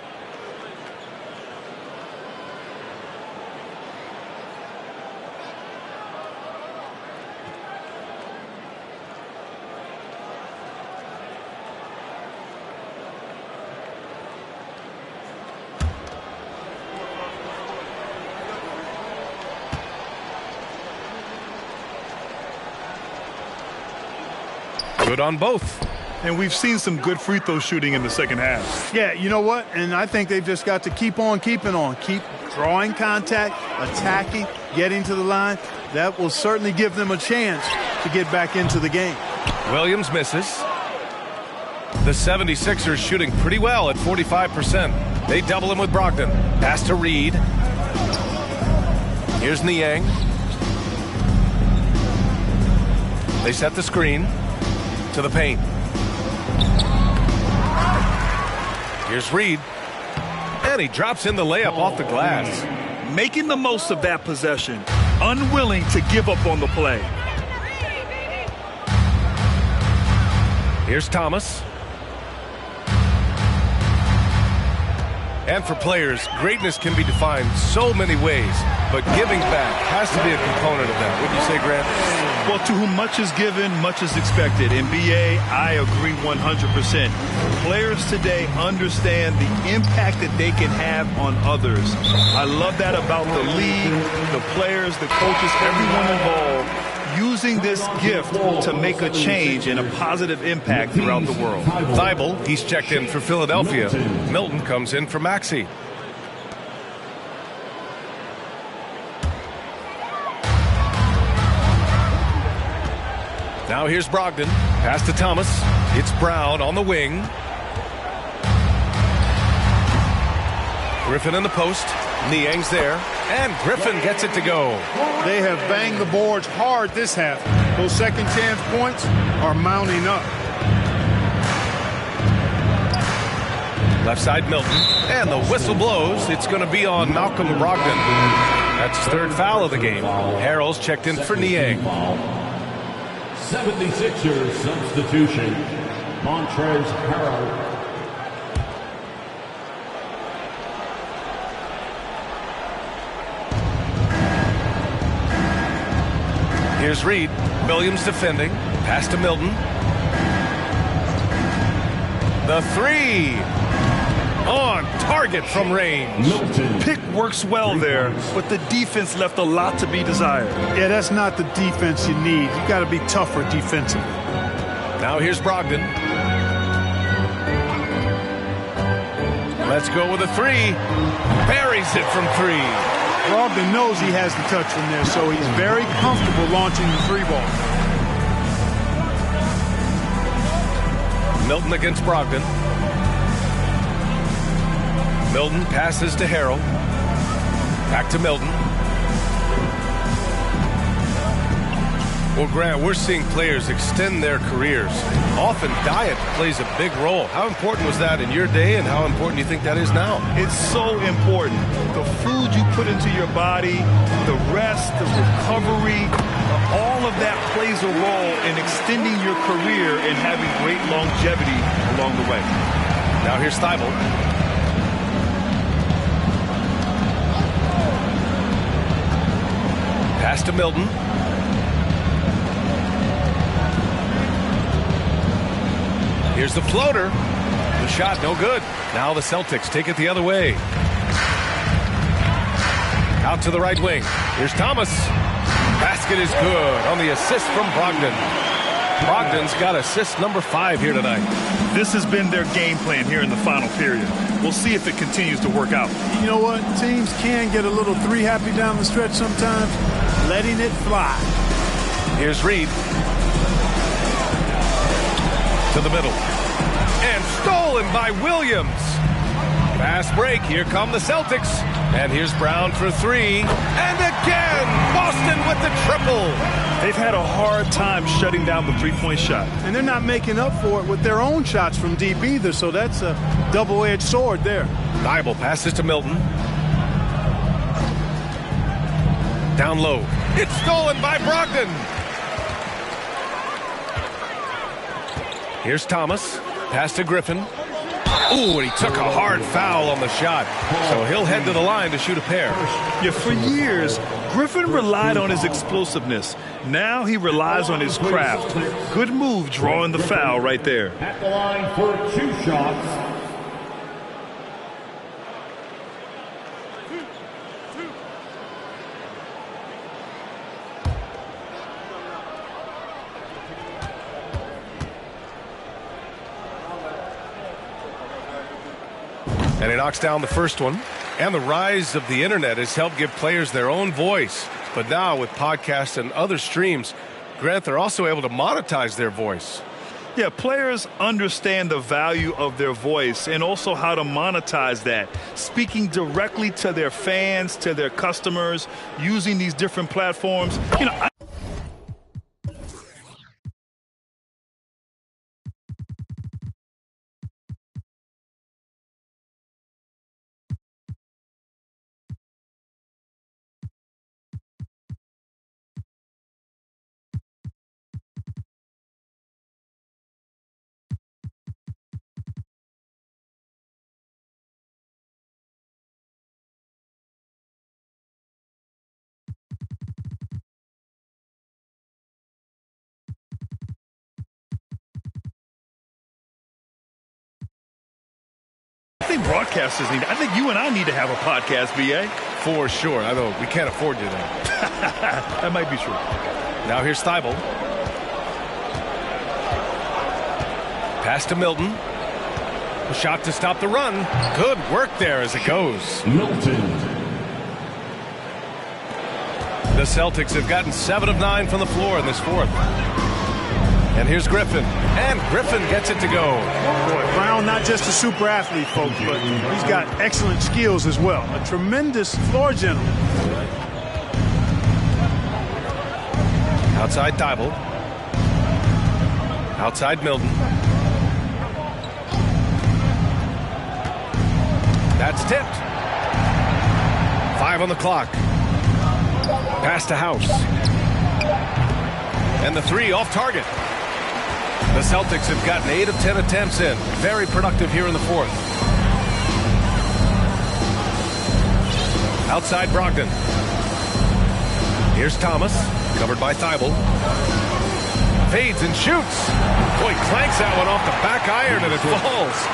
Good on both. And we've seen some good free throw shooting in the second half. Yeah, you know what? And I think they've just got to keep on keeping on. Keep drawing contact, attacking, getting to the line. That will certainly give them a chance to get back into the game. Williams misses. The 76ers shooting pretty well at 45%. They double him with Brogdon. Pass to Reed. Here's Niang. They set the screen to the paint. Here's Reed. And he drops in the layup off the glass. Making the most of that possession. Unwilling to give up on the play. Here's Thomas. And for players, greatness can be defined so many ways, but giving back has to be a component of that. Wouldn't you say, Grant? Well, to whom much is given, much is expected. In BA, I agree 100%. Players today understand the impact that they can have on others. I love that about the league, the players, the coaches, everyone involved, using this gift to make a change and a positive impact throughout the world. Thibault, he's checked in for Philadelphia. Milton comes in for Maxey. Now here's Brogdon. Pass to Thomas. It's Brown on the wing. Griffin in the post. Niang's there, and Griffin gets it to go. They have banged the boards hard this half. Those second chance points are mounting up. Left side Milton, and the whistle blows. It's going to be on Malcolm Brogdon. That's his third foul of the game. Harrell's checked in for Niang. 76ers substitution, Montrezl Harrell. Here's Reed. Williams defending. Pass to Milton. The three. On target from range. Pick works well there, but the defense left a lot to be desired. Yeah, that's not the defense you need. You got to be tougher defensively. Now here's Brogdon. Let's go with a three. Buries it from three. Brogdon knows he has the touch from there, so he's very comfortable launching the three ball. Milton against Brogdon. Milton passes to Harrell. Back to Milton. Well, Grant, we're seeing players extend their careers. Often diet plays a big role. How important was that in your day, and how important do you think that is now? It's so important. The food you put into your body, the rest, the recovery, all of that plays a role in extending your career and having great longevity along the way. Now here's Thibault. Pass to Milton. Here's the floater. The shot, no good. Now the Celtics take it the other way. Out to the right wing. Here's Thomas. Basket is good on the assist from Brogdon. Brogdon's got assist number 5 here tonight. This has been their game plan here in the final period. We'll see if it continues to work out. You know what? Teams can get a little three happy down the stretch sometimes. Letting it fly. Here's Reed. To the middle. And stolen by Williams. Fast break. Here come the Celtics. And here's Brown for 3. And again, Boston with the triple. They've had a hard time shutting down the three-point shot. And they're not making up for it with their own shots from deep either, so that's a double-edged sword there. Thibault passes to Milton. Down low. It's stolen by Brogdon. Here's Thomas. Pass to Griffin. Ooh, and he took a hard foul on the shot. So he'll head to the line to shoot a pair. Yeah, for years, Griffin relied on his explosiveness. Now he relies on his craft. Good move drawing the foul right there. At the line for 2 shots. And he knocks down the first one. And the rise of the internet has helped give players their own voice. But now with podcasts and other streams, Grant, they're also able to monetize their voice. Yeah, players understand the value of their voice and also how to monetize that. Speaking directly to their fans, to their customers, using these different platforms. You know, I think broadcasters need. I think you and I need to have a podcast, BA. For sure. I know we can't afford you that. That might be true. Now here's Thibault. Pass to Milton. A shot to stop the run. Good work there as it goes. Milton. The Celtics have gotten 7 of 9 from the floor in this fourth. And here's Griffin. And Griffin gets it to go. Boy, Brown, not just a super athlete, folks, but he's got excellent skills as well. A tremendous floor general. Outside Thibault. Outside Milton. That's tipped. 5 on the clock. Pass to House. And the 3 off target. The Celtics have gotten 8 of 10 attempts in. Very productive here in the 4th. Outside Brogdon. Here's Thomas, covered by Thibault. Fades and shoots. Boy, clanks that one off the back iron and it falls.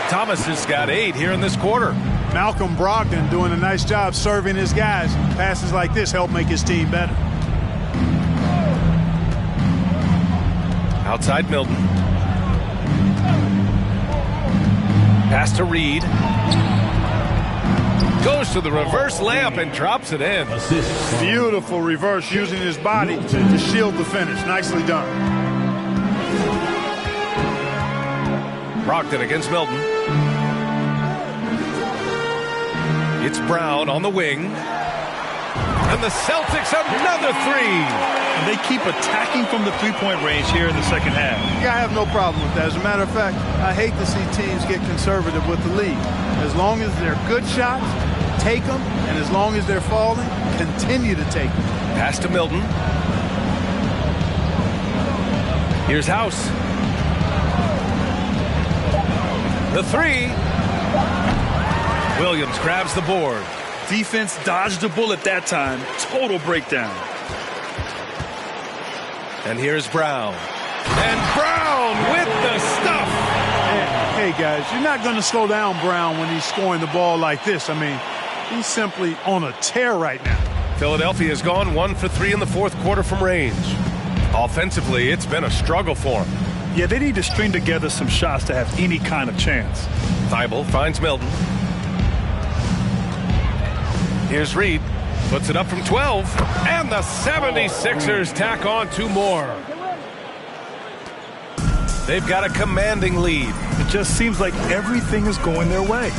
Thomas has got 8 here in this quarter. Malcolm Brogdon doing a nice job serving his guys. Passes like this help make his team better. Outside Milton. Pass to Reed. Goes to the reverse layup and drops it in. Beautiful reverse using his body to shield the finish. Nicely done. Brogdon against Milton. It's Brown on the wing. And the Celtics another 3. And they keep attacking from the three-point range here in the second half. Yeah, I have no problem with that. As a matter of fact, I hate to see teams get conservative with the lead. As long as they're good shots, take them. And as long as they're falling, continue to take them. Pass to Milton. Here's House. The 3. Williams grabs the board. Defense dodged a bullet that time. Total breakdown. And here's Brown. And Brown with the stuff. Hey, guys, you're not going to slow down Brown when he's scoring the ball like this. I mean, he's simply on a tear right now. Philadelphia has gone 1 for 3 in the 4th quarter from range. Offensively, it's been a struggle for him. Yeah, they need to string together some shots to have any kind of chance. Thibault finds Milton. Here's Reed. Puts it up from 12. And the 76ers tack on 2 more. They've got a commanding lead. It just seems like everything is going their way.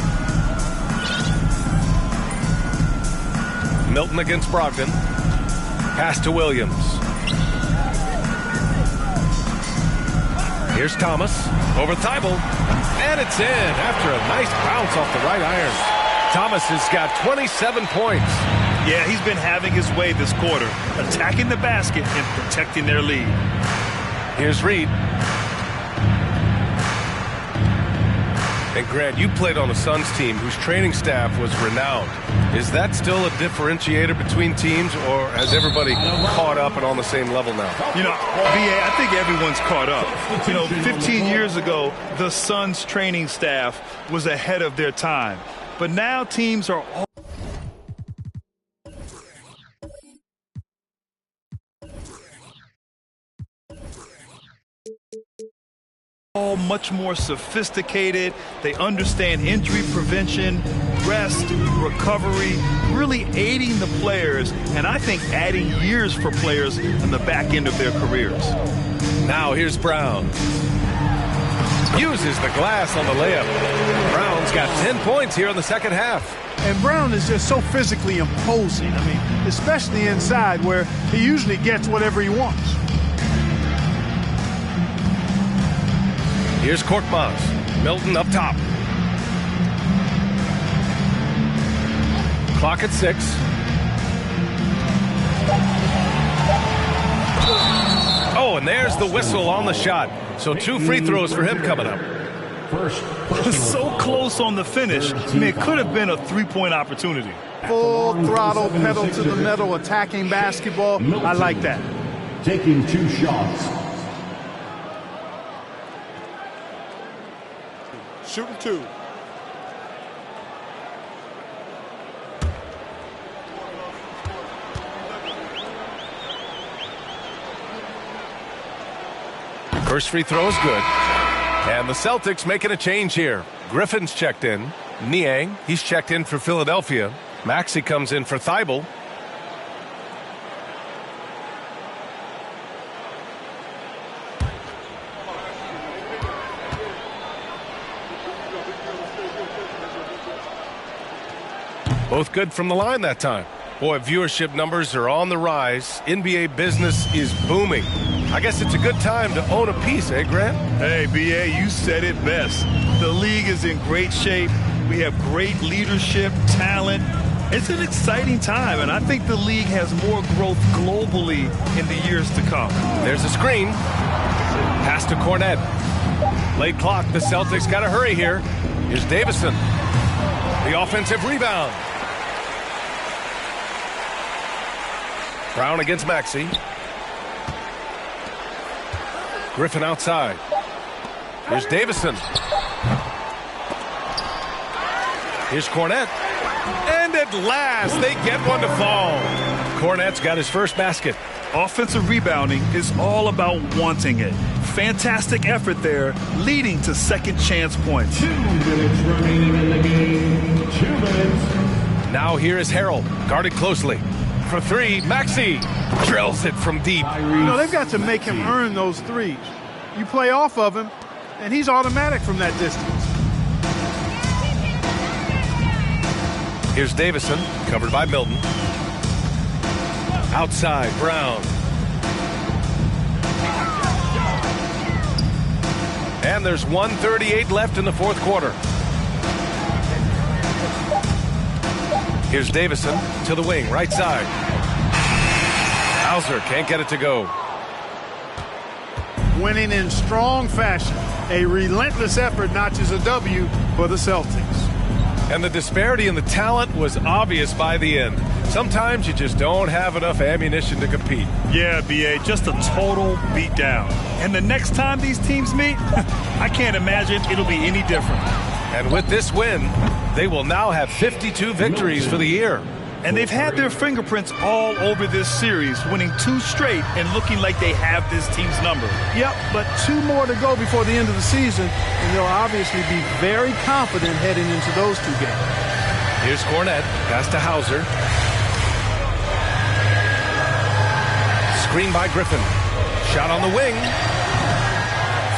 Milton against Brogdon. Pass to Williams. Here's Thomas over Thibault. And it's in after a nice bounce off the right iron. Thomas has got 27 points. Yeah, he's been having his way this quarter, attacking the basket and protecting their lead. Here's Reed. And Grant, you played on a Suns team whose training staff was renowned. Is that still a differentiator between teams, or has everybody caught up and on the same level now? You know, BA, I think everyone's caught up. 15 years ago, the Suns training staff was ahead of their time. But now teams are all much more sophisticated. They understand injury prevention, rest, recovery, really aiding the players, and I think adding years for players in the back end of their careers. Now here's Brown. Uses the glass on the layup. Brown's got 10 points here in the second half. And Brown is just so physically imposing. I mean, especially inside where he usually gets whatever he wants. Here's Korkmaz. Milton up top. Clock at 6. Oh, and there's the whistle on the shot. So 2 free throws for him coming up. So close on the finish. I mean, it could have been a three-point opportunity. Full throttle, pedal to the metal, attacking basketball. I like that. Taking 2 shots. Shooting 2. First free throw is good. And the Celtics making a change here. Griffin's checked in. Niang, he's checked in for Philadelphia. Maxey comes in for Thibault. Both good from the line that time. Boy, viewership numbers are on the rise. NBA business is booming. I guess it's a good time to own a piece, eh, Grant? Hey, B.A., you said it best. The league is in great shape. We have great leadership, talent. It's an exciting time, and I think the league has more growth globally in the years to come. There's a screen. Pass to Cornette. Late clock. The Celtics got to hurry here. Here's Davison. The offensive rebound. Brown against Maxey. Griffin outside. Here's Davison. Here's Cornette. And at last, they get one to fall. Cornette's got his first basket. Offensive rebounding is all about wanting it. Fantastic effort there, leading to second chance points. 2 minutes remaining in the game. 2 minutes. Now here is Harrell, guarded closely. For three, Maxey drills it from deep. They've got to make him earn those threes. You play off of him, and he's automatic from that distance. Here's Davison, covered by Milton. Outside, Brown. And there's 1:38 left in the fourth quarter. Here's Davison to the wing, right side. Hauser can't get it to go. Winning in strong fashion. A relentless effort notches a W for the Celtics. And the disparity in the talent was obvious by the end. Sometimes you just don't have enough ammunition to compete. Yeah, B.A., just a total beatdown. And the next time these teams meet, I can't imagine it'll be any different. And with this win, they will now have 52 victories for the year. And they've had their fingerprints all over this series, winning 2 straight and looking like they have this team's number. Yep, but 2 more to go before the end of the season, and they'll obviously be very confident heading into those 2 games. Here's Cornette, pass to Hauser. Screen by Griffin. Shot on the wing.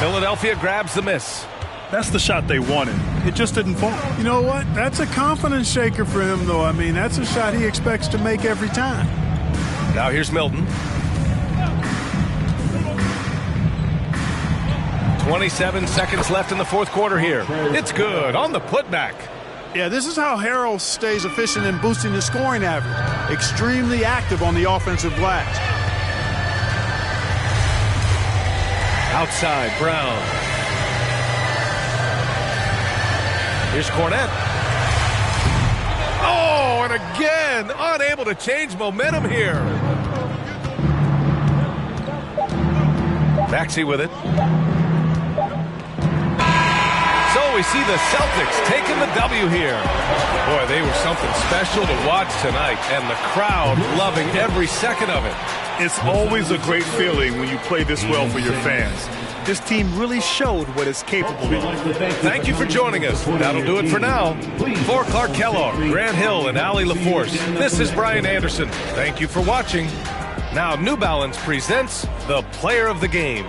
Philadelphia grabs the miss. That's the shot they wanted. It just didn't fall. You know what? That's a confidence shaker for him, though. I mean, that's a shot he expects to make every time. Now here's Milton. 27 seconds left in the fourth quarter here. It's good on the putback. Yeah, this is how Harrell stays efficient in boosting his scoring average. Extremely active on the offensive glass. Outside, Brown. Here's Cornette. Oh, and again, unable to change momentum here. Maxey with it. So we see the Celtics taking the W here. Boy, they were something special to watch tonight, and the crowd loving every second of it. It's always a great feeling when you play this well for your fans. This team really showed what it's capable of. Thank you for joining us. That'll do it for now. For Clark Kellogg, Grant Hill, and Allie LaForce, this is Brian Anderson. Thank you for watching. Now New Balance presents the Player of the Game.